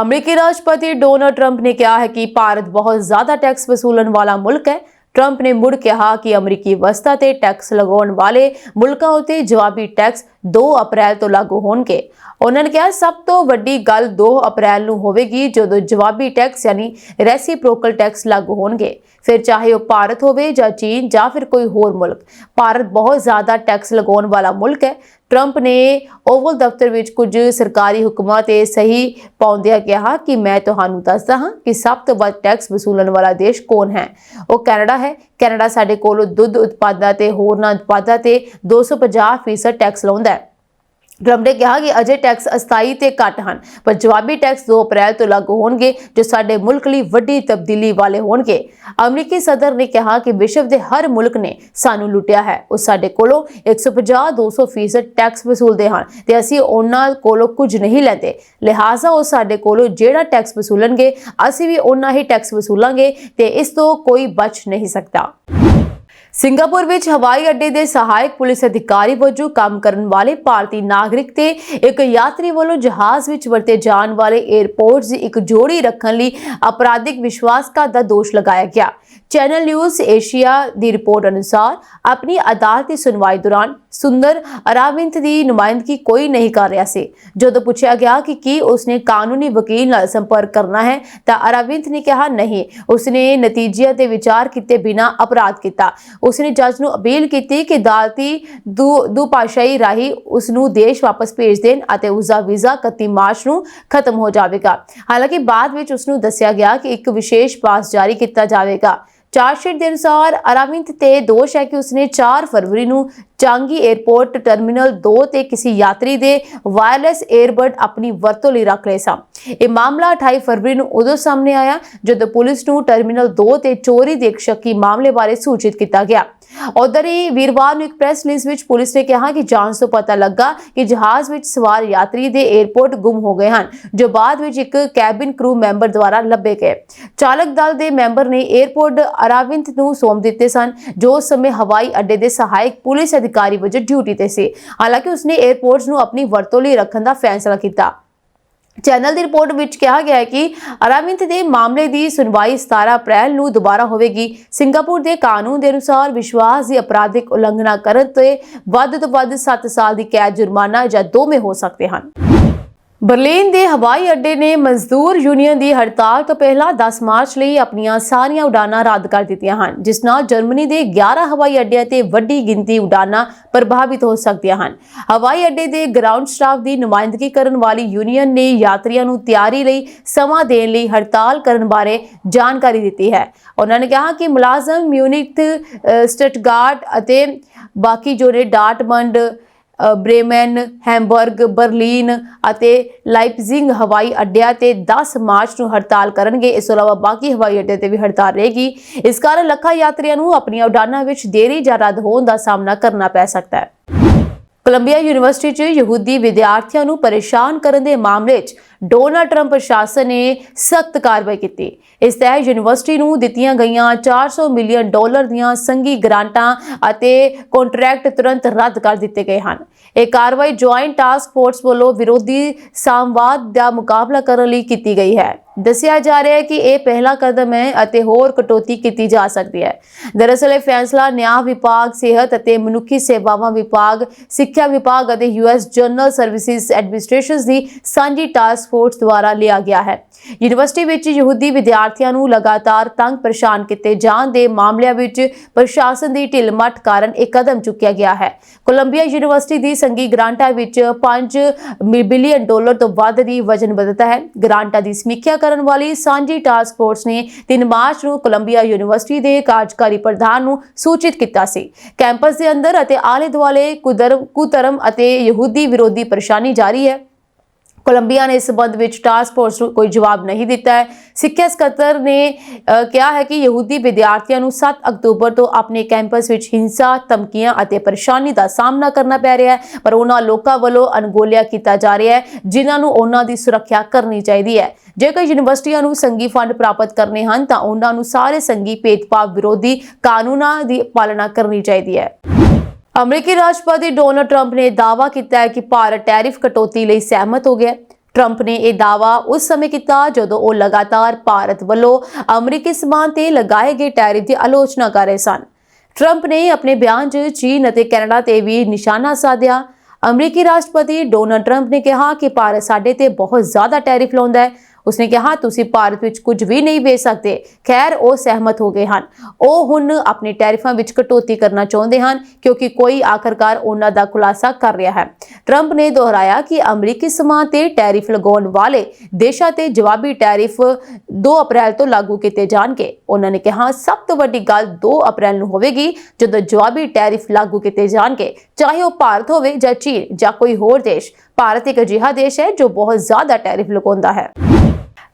ਅਮਰੀਕੀ ਰਾਸ਼ਟਰਪਤੀ ਡੋਨਾਲਡ ਟਰੰਪ ਨੇ ਕਿਹਾ ਹੈ ਕਿ ਭਾਰਤ ਬਹੁਤ ਜ਼ਿਆਦਾ ਟੈਕਸ ਵਸੂਲਣ ਵਾਲਾ ਮੁਲਕ ਹੈ। ਟਰੰਪ ਨੇ ਮੁੜ ਕਿਹਾ ਕਿ ਅਮਰੀਕੀ ਵਸਤਾਂ ਤੇ ਟੈਕਸ ਲਗਾਉਣ ਵਾਲੇ ਮੁਲਕਾਂ ਉੱਤੇ ਜਵਾਬੀ ਟੈਕਸ 2 ਅਪ੍ਰੈਲ ਤੋਂ ਲਾਗੂ ਹੋਣਗੇ। ਉਹਨਾਂ ਨੇ ਕਿਹਾ ਸਭ ਤੋਂ ਵੱਡੀ ਗੱਲ 2 ਅਪ੍ਰੈਲ ਨੂੰ ਹੋਵੇਗੀ ਜਦੋਂ ਜਵਾਬੀ ਟੈਕਸ ਯਾਨੀ ਰੈਸੀਪ੍ਰੋਕਲ ਟੈਕਸ ਲਾਗੂ ਹੋਣਗੇ। ਫਿਰ ਚਾਹੇ ਉਹ ਭਾਰਤ ਹੋਵੇ ਜਾਂ ਚੀਨ ਜਾਂ ਫਿਰ ਕੋਈ ਹੋਰ ਮੁਲਕ, ਭਾਰਤ ਬਹੁਤ ਜ਼ਿਆਦਾ ਟੈਕਸ ਲਗਾਉਣ ਵਾਲਾ ਮੁਲਕ ਹੈ। ਟਰੰਪ ਨੇ ਓਵਲ ਦਫ਼ਤਰ ਵਿੱਚ ਕੁਝ ਸਰਕਾਰੀ ਹੁਕਮਾਂ ਤੇ ਸਹੀ ਪਾਉਂਦਿਆਂ ਕਿਹਾ ਕਿ ਮੈਂ ਤੁਹਾਨੂੰ ਦੱਸਦਾ ਹਾਂ ਕਿ ਸਭ ਤੋਂ ਵੱਧ ਟੈਕਸ ਵਸੂਲਣ ਵਾਲਾ ਦੇਸ਼ ਕੌਣ ਹੈ। ਉਹ ਕੈਨੇਡਾ ਹੈ। ਕੈਨੇਡਾ ਸਾਡੇ ਕੋਲੋਂ ਦੁੱਧ ਉਤਪਾਦਾਂ ਤੇ ਹੋਰਨਾਂ ਉਤਪਾਦਾਂ ਤੇ 250% ਟੈਕਸ ਲਾਉਂਦਾ ਹੈ। ਟਰੰਪ ਨੇ ਕਿਹਾ ਕਿ ਅਜੇ ਟੈਕਸ ਅਸਥਾਈ ਤੇ ਘੱਟ ਹਨ, ਪਰ ਜਵਾਬੀ ਟੈਕਸ 2 ਅਪ੍ਰੈਲ ਤੋਂ ਲਾਗੂ ਹੋਣਗੇ ਜੋ ਸਾਡੇ ਮੁਲਕ ਲਈ ਵੱਡੀ ਤਬਦੀਲੀ ਵਾਲੇ ਹੋਣਗੇ। ਅਮਰੀਕੀ ਸਦਰ ਨੇ ਕਿਹਾ ਕਿ ਵਿਸ਼ਵ ਦੇ ਹਰ ਮੁਲਕ ਨੇ ਸਾਨੂੰ ਲੁੱਟਿਆ ਹੈ। ਉਹ ਸਾਡੇ ਕੋਲੋਂ 150-200% ਟੈਕਸ ਵਸੂਲਦੇ ਹਨ ਤੇ ਅਸੀਂ ਉਹਨਾਂ ਕੋਲੋਂ ਕੁਝ ਨਹੀਂ ਲੈਂਦੇ। ਲਿਹਾਜ਼ਾ ਉਹ ਸਾਡੇ ਕੋਲੋਂ ਜਿਹੜਾ ਟੈਕਸ ਵਸੂਲਣਗੇ ਅਸੀਂ ਵੀ ਉਹਨਾਂ ਹੀ ਟੈਕਸ ਵਸੂਲਾਂਗੇ ਤੇ ਇਸ ਤੋਂ ਕੋਈ ਬਚ ਨਹੀਂ ਸਕਦਾ। ਸਿੰਗਾਪੁਰ ਵਿੱਚ ਹਵਾਈ ਅੱਡੇ ਦੇ ਸਹਾਇਕ ਪੁਲਿਸ ਅਧਿਕਾਰੀ ਵਜੋਂ ਕੰਮ ਕਰਨ ਵਾਲੇ ਭਾਰਤੀ ਨਾਗਰਿਕ ਤੇ ਇੱਕ ਯਾਤਰੀ ਵੱਲੋਂ ਜਹਾਜ਼ ਵਿੱਚ ਵਰਤੇ ਜਾਣ ਵਾਲੇ 에ਅਰਪੋਰਟਸ ਦੀ ਇੱਕ ਜੋੜੀ ਰੱਖਣ ਲਈ ਅਪਰਾਧਿਕ ਵਿਸ਼ਵਾਸਘਾਤ ਦਾ ਦੋਸ਼ ਲਗਾਇਆ ਗਿਆ। ਚੈਨਲ ਨਿਊਜ਼ ਏਸ਼ੀਆ ਦੀ ਰਿਪੋਰਟ ਅਨੁਸਾਰ ਆਪਣੀ ਅਦਾਲਤੀ ਸੁਣਵਾਈ ਦੌਰਾਨ ਸੁੰਦਰ ਅਰਾਵਿੰਦ ਦੀ ਨੁਮਾਇੰਦਗੀ ਕੋਈ ਨਹੀਂ ਕਰ ਰਿਹਾ ਸੀ। ਜਦੋਂ ਪੁੱਛਿਆ ਗਿਆ ਕਿ ਕੀ ਉਸਨੇ ਕਾਨੂੰਨੀ ਵਕੀਲ ਨਾਲ ਸੰਪਰਕ ਕਰਨਾ ਹੈ ਤਾਂ ਅਰਾਵਿੰਦ ਨੇ ਕਿਹਾ ਨਹੀਂ, ਉਸਨੇ ਨਤੀਜਿਆਂ ਤੇ ਵਿਚਾਰ ਕੀਤੇ ਬਿਨਾਂ ਅਪਰਾਧ ਕੀਤਾ। ਉਸਨੇ ਜੱਜ ਨੂੰ ਅਪੀਲ ਕੀਤੀ ਕਿ ਅਦਾਲਤੀ ਦੁਭਾਸ਼ਾਈ ਰਾਹੀਂ ਉਸ ਨੂੰ ਦੇਸ਼ ਵਾਪਸ ਭੇਜ ਦੇਣ ਅਤੇ ਉਸ ਦਾ ਵੀਜ਼ਾ 31 ਮਾਰਚ ਨੂੰ ਖਤਮ ਹੋ ਜਾਵੇਗਾ। ਹਾਲਾਂਕਿ ਬਾਅਦ ਵਿੱਚ ਉਸ ਨੂੰ ਦੱਸਿਆ ਗਿਆ ਕਿ ਇੱਕ ਵਿਸ਼ੇਸ਼ ਪਾਸ ਜਾਰੀ ਕੀਤਾ ਜਾਵੇਗਾ। ਚਾਰਜਸ਼ੀਟ ਦੇ ਅਨੁਸਾਰ ਅਰਾਵਿੰਦ ਤੇ ਦੋਸ਼ ਹੈ ਕਿ ਉਸਨੇ 4 ਫਰਵਰੀ ਨੂੰ ਚਾਂਗੀ 에ਅਰਪੋਰਟ ਟਰਮੀਨਲ 2 ਤੇ ਕਿਸੇ ਯਾਤਰੀ ਦੇ ਵਾਇਰਲੈਸ 에ਅਰਬਡ ਆਪਣੀ ਵਰਤੋਂ ਲਈ ਰੱਖ ਲਏ ਸਨ। ਇਹ ਮਾਮਲਾ 28 ਫਰਵਰੀ ਨੂੰ ਉਦੋਂ ਸਾਹਮਣੇ ਆਇਆ ਜਦੋਂ ਪੁਲਿਸ ਨੂੰ ਟਰਮੀਨਲ 2 ਤੇ ਚੋਰੀ ਦੇ ਇੱਕ ਸ਼ੱਕੀ ਮਾਮਲੇ ਬਾਰੇ ਸੂਚਿਤ ਕੀਤਾ ਗਿਆ। ਉਧਰ ਹੀ ਵੀਰਵਾਰ ਨੂੰ ਇੱਕ ਪ੍ਰੈਸ ਰਿਲੀਜ਼ ਵਿੱਚ ਪੁਲਿਸ ਨੇ ਕਿਹਾ ਕਿ ਜਾਂਚ ਤੋਂ ਪਤਾ ਲੱਗਾ ਕਿ ਜਹਾਜ਼ ਵਿੱਚ ਸਵਾਰ ਯਾਤਰੀ ਦੇ 에ਅਰਪੋਰਟ ਗੁੰਮ ਹੋ ਗਏ ਹਨ, ਜੋ ਬਾਅਦ ਵਿੱਚ ਇੱਕ ਕੈਬਿਨ ਕਰੂ ਮੈਂਬਰ ਦੁਆਰਾ ਲੱਭੇ ਗਏ। ਚਾਲਕ ਦਲ ਦੇ ਮੈਂਬਰ ਨੇ 에ਅਰਪੋਰਟ ਅਰਾਵਿੰਦ ਨੂੰ ਸੌਂਪ ਦਿੱਤੇ ਸਨ, ਜੋ ਉਸ ਸਮੇਂ ਹਵਾਈ ਅੱਡੇ ਦੇ ਸਹਾਇਕ ਪੁਲਿਸ ਅਧਿਕਾਰੀ ਵਜੋਂ ਡਿਊਟੀ ਤੇ ਸੀ। ਹਾਲਾਂਕਿ ਉਸਨੇ 에ਅਰਪੋਰਟਸ ਨੂੰ ਆਪਣੀ ਵਰਤੋਂ ਲਈ ਰੱਖਣ ਦਾ ਫੈਸਲਾ ਕੀਤਾ। ਚੈਨਲ ਦੀ ਰਿਪੋਰਟ ਵਿੱਚ ਕਿਹਾ ਗਿਆ ਹੈ ਕਿ ਅਰਾਵਿੰਦ ਦੇ ਮਾਮਲੇ ਦੀ ਸੁਣਵਾਈ 17 ਅਪ੍ਰੈਲ ਨੂੰ ਦੁਬਾਰਾ ਹੋਵੇਗੀ। ਸਿੰਗਾਪੁਰ ਦੇ ਕਾਨੂੰਨ ਦੇ ਅਨੁਸਾਰ ਵਿਸ਼ਵਾਸ ਦੀ ਅਪਰਾਧਿਕ ਉਲੰਘਣਾ ਕਰਨ ਤੇ ਵੱਧ ਤੋਂ ਵੱਧ 7 ਸਾਲ ਦੀ ਕੈਦ, ਜੁਰਮਾਨਾ ਜਾਂ ਦੋਵੇਂ ਹੋ ਸਕਦੇ ਹਨ। ਬਰਲਿਨ ਦੇ ਹਵਾਈ ਅੱਡੇ ਨੇ ਮਜ਼ਦੂਰ ਯੂਨੀਅਨ ਦੀ ਹੜਤਾਲ ਤੋਂ ਪਹਿਲਾਂ 10 ਮਾਰਚ ਲਈ ਆਪਣੀਆਂ ਸਾਰੀਆਂ ਉਡਾਨਾਂ ਰੱਦ ਕਰ ਦਿੱਤੀਆਂ ਹਨ, ਜਿਸ ਨਾਲ ਜਰਮਨੀ ਦੇ 11 ਹਵਾਈ ਅੱਡਿਆਂ ਤੇ ਵੱਡੀ ਗਿਣਤੀ ਉਡਾਨਾਂ ਪ੍ਰਭਾਵਿਤ ਹੋ ਸਕਦੀਆਂ ਹਨ। ਹਵਾਈ ਅੱਡੇ ਦੇ ਗਰਾਊਂਡ ਸਟਾਫ ਦੀ ਨੁਮਾਇੰਦਗੀ ਕਰਨ ਵਾਲੀ ਯੂਨੀਅਨ ਨੇ ਯਾਤਰੀਆਂ ਨੂੰ ਤਿਆਰੀ ਲਈ ਸਮਾਂ ਦੇਣ ਲਈ ਹੜਤਾਲ ਕਰਨ ਬਾਰੇ ਜਾਣਕਾਰੀ ਦਿੱਤੀ ਹੈ। ਉਹਨਾਂ ਨੇ ਕਿਹਾ ਕਿ ਮੁਲਾਜ਼ਮ ਮਿਊਨਿਖ, ਸਟਟਗਾਰਟ ਅਤੇ ਬਾਕੀ ਜੋ ਨੇ ਡਾਰਟਮੰਡ, ਬ੍ਰੇਮਨ, ਹੈਮਬਰਗ, ਬਰਲਿਨ ਅਤੇ ਲਾਈਪਜ਼ਿਗ ਹਵਾਈ ਅੱਡਿਆਂ ਤੇ 10 ਮਾਰਚ ਨੂੰ ਹੜਤਾਲ ਕਰਨਗੇ। ਇਸ ਤੋਂ ਇਲਾਵਾ ਬਾਕੀ ਹਵਾਈ ਅੱਡਿਆਂ ਤੇ ਵੀ ਹੜਤਾਲ ਰਹੇਗੀ। ਇਸ ਕਾਰਨ ਲੱਖਾਂ ਯਾਤਰੀਆਂ ਨੂੰ ਆਪਣੀਆਂ ਉਡਾਨਾਂ ਵਿੱਚ ਦੇਰੀ ਜਾਂ ਰੱਦ ਹੋਣ ਦਾ ਸਾਹਮਣਾ ਕਰਨਾ ਪੈ ਸਕਦਾ ਹੈ। ਕੋਲੰਬੀਆ ਯੂਨੀਵਰਸਿਟੀ 'ਚ ਯਹੂਦੀ ਵਿਦਿਆਰਥੀਆਂ ਨੂੰ ਪਰੇਸ਼ਾਨ ਕਰਨ ਦੇ ਮਾਮਲੇ 'ਚ ਡੋਨਾਲਡ ਟਰੰਪ ਪ੍ਰਸ਼ਾਸਨ ਨੇ ਸਖਤ ਕਾਰਵਾਈ ਕੀਤੀ। ਇਸ ਤਹਿਤ ਯੂਨੀਵਰਸਿਟੀ ਨੂੰ ਦਿੱਤੀਆਂ ਗਈਆਂ $400 ਮਿਲੀਅਨ ਦੀਆਂ ਸੰਘੀ ਗ੍ਰਾਂਟਾਂ ਅਤੇ ਕੰਟਰੈਕਟ ਤੁਰੰਤ ਰੱਦ ਕਰ ਦਿੱਤੇ ਗਏ ਹਨ। ਇਹ ਕਾਰਵਾਈ ਜੁਆਇੰਟ ਟਾਸਕ ਫੋਰਸ ਵੱਲੋਂ ਵਿਰੋਧੀ ਸਾਮਵਾਦ ਦਾ ਮੁਕਾਬਲਾ ਕਰਨ ਲਈ ਕੀਤੀ ਗਈ ਹੈ। ਦੱਸਿਆ ਜਾ ਰਿਹਾ ਹੈ ਕਿ ਇਹ ਪਹਿਲਾ ਕਦਮ ਹੈ ਅਤੇ ਹੋਰ ਕਟੌਤੀ ਕੀਤੀ ਜਾ ਸਕਦੀ ਹੈ। ਦਰਅਸਲ ਇਹ ਫੈਸਲਾ ਨਿਆਂ ਵਿਭਾਗ, ਸਿਹਤ ਅਤੇ ਮਨੁੱਖੀ ਸੇਵਾਵਾਂ ਵਿਭਾਗ, ਸਿੱਖਿਆ ਵਿਭਾਗ ਅਤੇ US ਜਨਰਲ ਸਰਵਿਸਿਜ਼ ਐਡਮਿਨਿਸਟ੍ਰੇਸ਼ਨ ਦੀ ਸਾਂਝੀ ਟਾਸਕ ਫੋਰਸ ਦੁਆਰਾ ਲਿਆ ਗਿਆ ਹੈ। ਯੂਨੀਵਰਸਿਟੀ ਵਿੱਚ ਯਹੂਦੀ ਵਿਦਿਆਰਥੀਆਂ ਨੂੰ ਲਗਾਤਾਰ ਤੰਗ ਪਰੇਸ਼ਾਨ ਕੀਤੇ ਜਾਣ ਦੇ ਮਾਮਲਿਆਂ ਵਿੱਚ ਪ੍ਰਸ਼ਾਸਨ ਦੀ ਢਿੱਲ-ਮੱਠ ਕਾਰਨ ਇਹ ਕਦਮ ਚੁੱਕਿਆ ਗਿਆ ਹੈ। ਕੋਲੰਬੀਆ ਯੂਨੀਵਰਸਿਟੀ ਦੀ ਸੰਘੀ ਗ੍ਰਾਂਟਾਂ ਵਿੱਚ $5 ਬਿਲੀਅਨ ਤੋਂ ਵੱਧ ਦੀ ਵਚਨਬੱਧਤਾ ਹੈ। ਗ੍ਰਾਂਟਾਂ ਦੀ ਸਮੀਖਿਆ ਕਰਨ ਵਾਲੀ ਸਾਂਝੀ ਟਾਸਕ ਫੋਰਸ ਨੇ 3 ਮਾਰਚ ਨੂੰ ਕੋਲੰਬੀਆ ਯੂਨੀਵਰਸਿਟੀ ਦੇ ਕਾਰਜਕਾਰੀ ਪ੍ਰਧਾਨ ਨੂੰ ਸੂਚਿਤ ਕੀਤਾ ਸੀ। ਕੈਂਪਸ ਦੇ ਅੰਦਰ ਅਤੇ ਆਲੇ-ਦੁਆਲੇ ਕੁਧਰਮ ਅਤੇ ਯਹੂਦੀ ਵਿਰੋਧੀ ਪਰੇਸ਼ਾਨੀ ਜਾਰੀ ਹੈ। ਕੋਲੰਬੀਆ ਨੇ ਇਸ ਸੰਬੰਧ ਵਿੱਚ ਟਾਸਕ ਫੋਰਸ ਨੂੰ ਕੋਈ ਜਵਾਬ ਨਹੀਂ ਦਿੱਤਾ ਹੈ। ਸਿੱਖਿਆ ਸਕੱਤਰ ਨੇ ਕਿਹਾ ਹੈ ਕਿ ਯਹੂਦੀ ਵਿਦਿਆਰਥੀਆਂ ਨੂੰ 7 ਅਕਤੂਬਰ ਤੋਂ ਆਪਣੇ ਕੈਂਪਸ ਵਿੱਚ ਹਿੰਸਾ, ਧਮਕੀਆਂ ਅਤੇ ਪਰੇਸ਼ਾਨੀ ਦਾ ਸਾਹਮਣਾ ਕਰਨਾ ਪੈ ਰਿਹਾ ਹੈ, ਪਰ ਉਹਨਾਂ ਲੋਕਾਂ ਵੱਲੋਂ ਅਣਗੌਲਿਆ ਕੀਤਾ ਜਾ ਰਿਹਾ ਹੈ ਜਿਨ੍ਹਾਂ ਨੂੰ ਉਹਨਾਂ ਦੀ ਸੁਰੱਖਿਆ ਕਰਨੀ ਚਾਹੀਦੀ ਹੈ। ਜੇਕਰ ਯੂਨੀਵਰਸਿਟੀਆਂ ਨੂੰ ਸੰਘੀ ਫੰਡ ਪ੍ਰਾਪਤ ਕਰਨੇ ਹਨ ਤਾਂ ਉਹਨਾਂ ਨੂੰ ਸਾਰੇ ਸੰਘੀ ਭੇਦਭਾਵ ਵਿਰੋਧੀ ਕਾਨੂੰਨਾਂ ਦੀ ਪਾਲਣਾ ਕਰਨੀ ਚਾਹੀਦੀ ਹੈ। ਅਮਰੀਕੀ ਰਾਸ਼ਟਰਪਤੀ ਡੋਨਾਲਡ ਟਰੰਪ ਨੇ ਦਾਅਵਾ ਕੀਤਾ ਹੈ ਕਿ ਭਾਰਤ ਟੈਰਿਫ ਕਟੌਤੀ ਲਈ ਸਹਿਮਤ ਹੋ ਗਿਆ ਹੈ। ਟਰੰਪ ਨੇ ਇਹ ਦਾਅਵਾ ਉਸ ਸਮੇਂ ਕੀਤਾ ਜਦੋਂ ਉਹ ਲਗਾਤਾਰ ਭਾਰਤ ਵੱਲੋਂ ਅਮਰੀਕੀ ਸਮਾਨ ਤੇ ਲਗਾਏ ਗਏ ਟੈਰਿਫ ਦੀ ਆਲੋਚਨਾ ਕਰ ਰਹੇ ਸਨ। ਟਰੰਪ ਨੇ ਆਪਣੇ ਬਿਆਨ 'ਚ ਚੀਨ ਅਤੇ ਕੈਨੇਡਾ ਤੇ ਵੀ ਨਿਸ਼ਾਨਾ ਸਾਧਿਆ। ਅਮਰੀਕੀ ਰਾਸ਼ਟਰਪਤੀ ਡੋਨਾਲਡ ਟਰੰਪ ਨੇ ਕਿਹਾ ਕਿ ਭਾਰਤ ਸਾਡੇ ਤੇ ਬਹੁਤ ਜ਼ਿਆਦਾ ਟੈਰਿਫ ਲਾਉਂਦਾ ਹੈ। ਉਸਨੇ ਕਿਹਾ ਤੁਸੀਂ ਭਾਰਤ ਵਿੱਚ ਕੁਝ ਵੀ ਨਹੀਂ ਵੇਚ ਸਕਦੇ। ਖੈਰ, ਉਹ ਸਹਿਮਤ ਹੋ ਗਏ ਹਨ। ਉਹ ਹੁਣ ਆਪਣੇ ਟੈਰਿਫਾਂ ਵਿੱਚ ਕਟੌਤੀ ਕਰਨਾ ਚਾਹੁੰਦੇ ਹਨ ਕਿਉਂਕਿ ਕੋਈ ਆਖਰਕਾਰ ਉਹਨਾਂ ਦਾ ਖੁਲਾਸਾ ਕਰ ਰਿਹਾ ਹੈ। ਟਰੰਪ ਨੇ ਦੁਹਰਾਇਆ ਕਿ ਅਮਰੀਕੀ ਸਮਾਨ ਤੇ ਟੈਰਿਫ ਲਗਾਉਣ ਵਾਲੇ ਦੇਸ਼ਾਂ ਤੇ ਜਵਾਬੀ ਟੈਰਿਫ 2 ਅਪ੍ਰੈਲ ਤੋਂ ਲਾਗੂ ਕੀਤੇ ਜਾਣਗੇ। ਉਹਨਾਂ ਨੇ ਕਿਹਾ ਸਭ ਤੋਂ ਵੱਡੀ ਗੱਲ 2 ਅਪ੍ਰੈਲ ਨੂੰ ਹੋਵੇਗੀ ਜਦੋਂ ਜਵਾਬੀ ਟੈਰਿਫ ਲਾਗੂ ਕੀਤੇ ਜਾਣਗੇ, ਚਾਹੇ ਉਹ ਭਾਰਤ ਹੋਵੇ ਜਾਂ ਚੀਨ ਜਾਂ ਕੋਈ ਹੋਰ ਦੇਸ਼। ਭਾਰਤ ਇੱਕ ਅਜਿਹਾ ਦੇਸ਼ ਹੈ ਜੋ ਬਹੁਤ ਜ਼ਿਆਦਾ ਟੈਰਿਫ ਲਗਾਉਂਦਾ ਹੈ।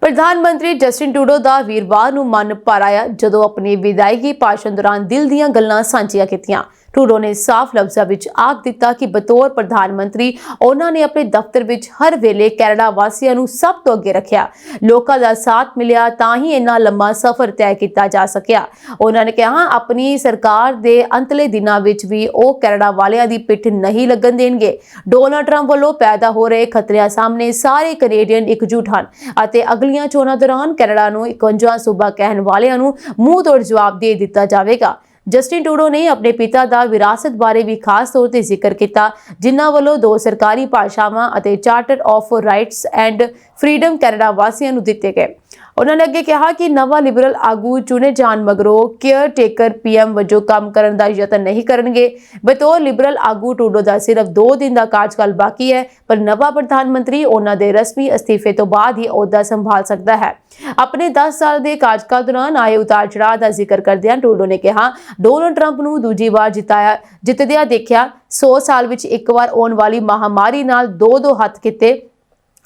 ਪ੍ਰਧਾਨ ਮੰਤਰੀ ਜਸਟਿਨ ਟਰੂਡੋ ਦਾ ਵੀਰਵਾਰ ਨੂੰ ਮਨ ਭਰ ਆਇਆ ਜਦੋਂ ਆਪਣੀ ਵਿਦਾਇਗੀ ਭਾਸ਼ਣ ਦੌਰਾਨ ਦਿਲ ਦੀਆਂ ਗੱਲਾਂ ਸਾਂਝੀਆਂ ਕੀਤੀਆਂ। ਟਰੂਡੋ ਨੇ ਸਾਫ਼ ਲਫ਼ਜ਼ਾਂ ਵਿੱਚ ਆਖ ਦਿੱਤਾ ਕਿ ਬਤੌਰ ਪ੍ਰਧਾਨ ਮੰਤਰੀ ਉਹਨਾਂ ਨੇ ਆਪਣੇ ਦਫ਼ਤਰ ਵਿੱਚ ਹਰ ਵੇਲੇ ਕੈਨੇਡਾ ਵਾਸੀਆਂ ਨੂੰ ਸਭ ਤੋਂ ਅੱਗੇ ਰੱਖਿਆ। ਲੋਕਾਂ ਦਾ ਸਾਥ ਮਿਲਿਆ ਤਾਂ ਹੀ ਇੰਨਾ ਲੰਮਾ ਸਫ਼ਰ ਤੈਅ ਕੀਤਾ ਜਾ ਸਕਿਆ। ਉਹਨਾਂ ਨੇ ਕਿਹਾ ਆਪਣੀ ਸਰਕਾਰ ਦੇ ਅੰਤਲੇ ਦਿਨਾਂ ਵਿੱਚ ਵੀ ਉਹ ਕੈਨੇਡਾ ਵਾਲਿਆਂ ਦੀ ਪਿੱਠ ਨਹੀਂ ਲੱਗਣ ਦੇਣਗੇ। ਡੋਨਾਲਡ ਟਰੰਪ ਵੱਲੋਂ ਪੈਦਾ ਹੋ ਰਹੇ ਖਤਰਿਆਂ ਸਾਹਮਣੇ ਸਾਰੇ ਕੈਨੇਡੀਅਨ ਇਕਜੁੱਟ ਹਨ ਅਤੇ ਅਗਲੀਆਂ ਚੋਣਾਂ ਦੌਰਾਨ ਕੈਨੇਡਾ ਨੂੰ 51 ਸੂਬਾ ਕਹਿਣ ਵਾਲਿਆਂ ਨੂੰ ਮੂੰਹ ਤੋੜ ਜਵਾਬ ਦੇ ਦਿੱਤਾ ਜਾਵੇਗਾ। ਜਸਟਿਨ ਟਰੂਡੋ ਨੇ ਆਪਣੇ ਪਿਤਾ ਦਾ ਵਿਰਾਸਤ ਬਾਰੇ ਵੀ ਖਾਸ ਤੌਰ ਤੇ ਜ਼ਿਕਰ ਕੀਤਾ, ਜਿਨ੍ਹਾਂ ਵੱਲੋਂ 2 ਸਰਕਾਰੀ ਭਾਸ਼ਾਵਾਂ ਅਤੇ charter of rights and freedom Canada ਵਾਸੀਆਂ ਨੂੰ ਦਿੱਤੇ ਗਏ। ਉਹਨਾਂ ਨੇ ਅੱਗੇ ਕਿਹਾ ਕਿ ਨਵਾਂ ਲਿਬਰਲ ਆਗੂ ਚੁਣੇ ਜਾਣ ਮਗਰੋਂ ਕੇਅਰ ਟੇਕਰ PM ਵਜੋਂ ਕੰਮ ਕਰਨ ਦਾ ਯਤਨ ਨਹੀਂ ਕਰਨਗੇ। ਬਤੌਰ ਲਿਬਰਲ ਆਗੂ ਟਰੂਡੋ ਦਾ ਸਿਰਫ 2 ਦਿਨ ਦਾ ਕਾਰਜਕਾਲ ਬਾਕੀ ਹੈ, ਪਰ ਨਵਾਂ ਪ੍ਰਧਾਨ ਮੰਤਰੀ ਉਹਨਾਂ ਦੇ ਰਸਮੀ ਅਸਤੀਫੇ ਤੋਂ ਬਾਅਦ ਹੀ ਅਹੁਦਾ ਸੰਭਾਲ ਸਕਦਾ ਹੈ। ਆਪਣੇ 10 ਸਾਲ ਦੇ ਕਾਰਜਕਾਲ ਦੌਰਾਨ ਆਏ ਉਤਾਰ ਚੜਾਅ ਦਾ ਜ਼ਿਕਰ ਕਰਦਿਆਂ ਟਰੂਡੋ ਨੇ ਕਿਹਾ ਡੋਨਾਲਡ ਟਰੰਪ ਨੂੰ ਦੂਜੀ ਵਾਰ ਜਿੱਤਦਿਆਂ ਦੇਖਿਆ। 100 ਸਾਲ ਵਿੱਚ ਇੱਕ ਵਾਰ ਆਉਣ ਵਾਲੀ ਮਹਾਮਾਰੀ ਨਾਲ ਦੋ ਹੱਥ ਕੀਤੇ।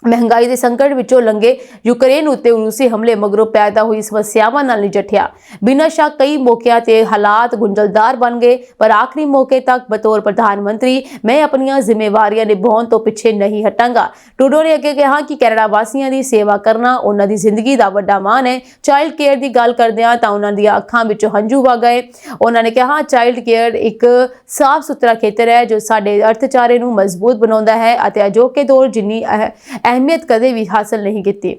ਮਹਿੰਗਾਈ ਦੇ ਸੰਕਟ ਵਿੱਚੋਂ ਲੰਘੇ, ਯੂਕਰੇਨ ਉੱਤੇ ਰੂਸੀ ਹਮਲੇ ਮਗਰੋਂ ਪੈਦਾ ਹੋਈ ਸਮੱਸਿਆਵਾਂ ਨਾਲ ਨਜਿੱਠਿਆ। ਬਿਨਾਂ ਸ਼ੱਕ ਕਈ ਮੌਕਿਆਂ ਤੇ ਹਾਲਾਤ ਗੁੰਝਲਦਾਰ ਬਣ ਗਏ, ਪਰ ਆਖਰੀ ਮੌਕੇ ਤੱਕ ਬਤੌਰ ਪ੍ਰਧਾਨ ਮੰਤਰੀ ਮੈਂ ਆਪਣੀਆਂ ਜ਼ਿੰਮੇਵਾਰੀਆਂ ਨਿਭਾਉਣ ਤੋਂ ਪਿੱਛੇ ਨਹੀਂ ਹਟਾਂਗਾ। ਟਰੂਡੋ ਨੇ ਅੱਗੇ ਕਿਹਾ ਕਿ ਕੈਨੇਡਾ ਵਾਸੀਆਂ ਦੀ ਸੇਵਾ ਕਰਨਾ ਉਹਨਾਂ ਦੀ ਜ਼ਿੰਦਗੀ ਦਾ ਵੱਡਾ ਮਾਣ ਹੈ। ਚਾਈਲਡ ਕੇਅਰ ਦੀ ਗੱਲ ਕਰਦਿਆਂ ਤਾਂ ਉਹਨਾਂ ਦੀਆਂ ਅੱਖਾਂ ਵਿੱਚੋਂ ਹੰਝੂ ਵਗ ਗਏ। ਉਹਨਾਂ ਨੇ ਕਿਹਾ ਚਾਈਲਡ ਕੇਅਰ ਇੱਕ ਸਾਫ਼ ਸੁਥਰਾ ਖੇਤਰ ਹੈ ਜੋ ਸਾਡੇ ਅਰਥਚਾਰੇ ਨੂੰ ਮਜ਼ਬੂਤ ਬਣਾਉਂਦਾ ਹੈ ਅਤੇ ਅਜੋਕੇ ਦੌਰ ਜਿੰਨੀ ਅਹਿਮੀਅਤ ਕਦੇ ਵੀ ਹਾਸਲ ਨਹੀਂ ਕੀਤੀ।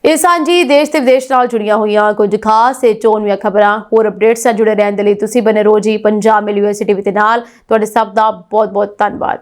ਇਹ ਸਾਂਝੀ ਦੇਸ਼ ਤੇ ਵਿਦੇਸ਼ ਨਾਲ ਜੁੜੀਆਂ ਹੋਈਆਂ ਕੁਝ ਖਾਸ ਤੇ ਚੋਣਵੀਆਂ ਖਬਰਾਂ ਹੋਰ ਅਪਡੇਟਸ ਨਾਲ ਜੁੜੇ ਰਹਿਣ ਦੇ ਲਈ ਤੁਸੀਂ ਬਨੇ ਰਹੋ ਜੀ ਪੰਜਾਬ ਮਿਲ USA TV ਦੇ ਨਾਲ। ਤੁਹਾਡੇ ਸਭ ਦਾ ਬਹੁਤ ਬਹੁਤ ਧੰਨਵਾਦ।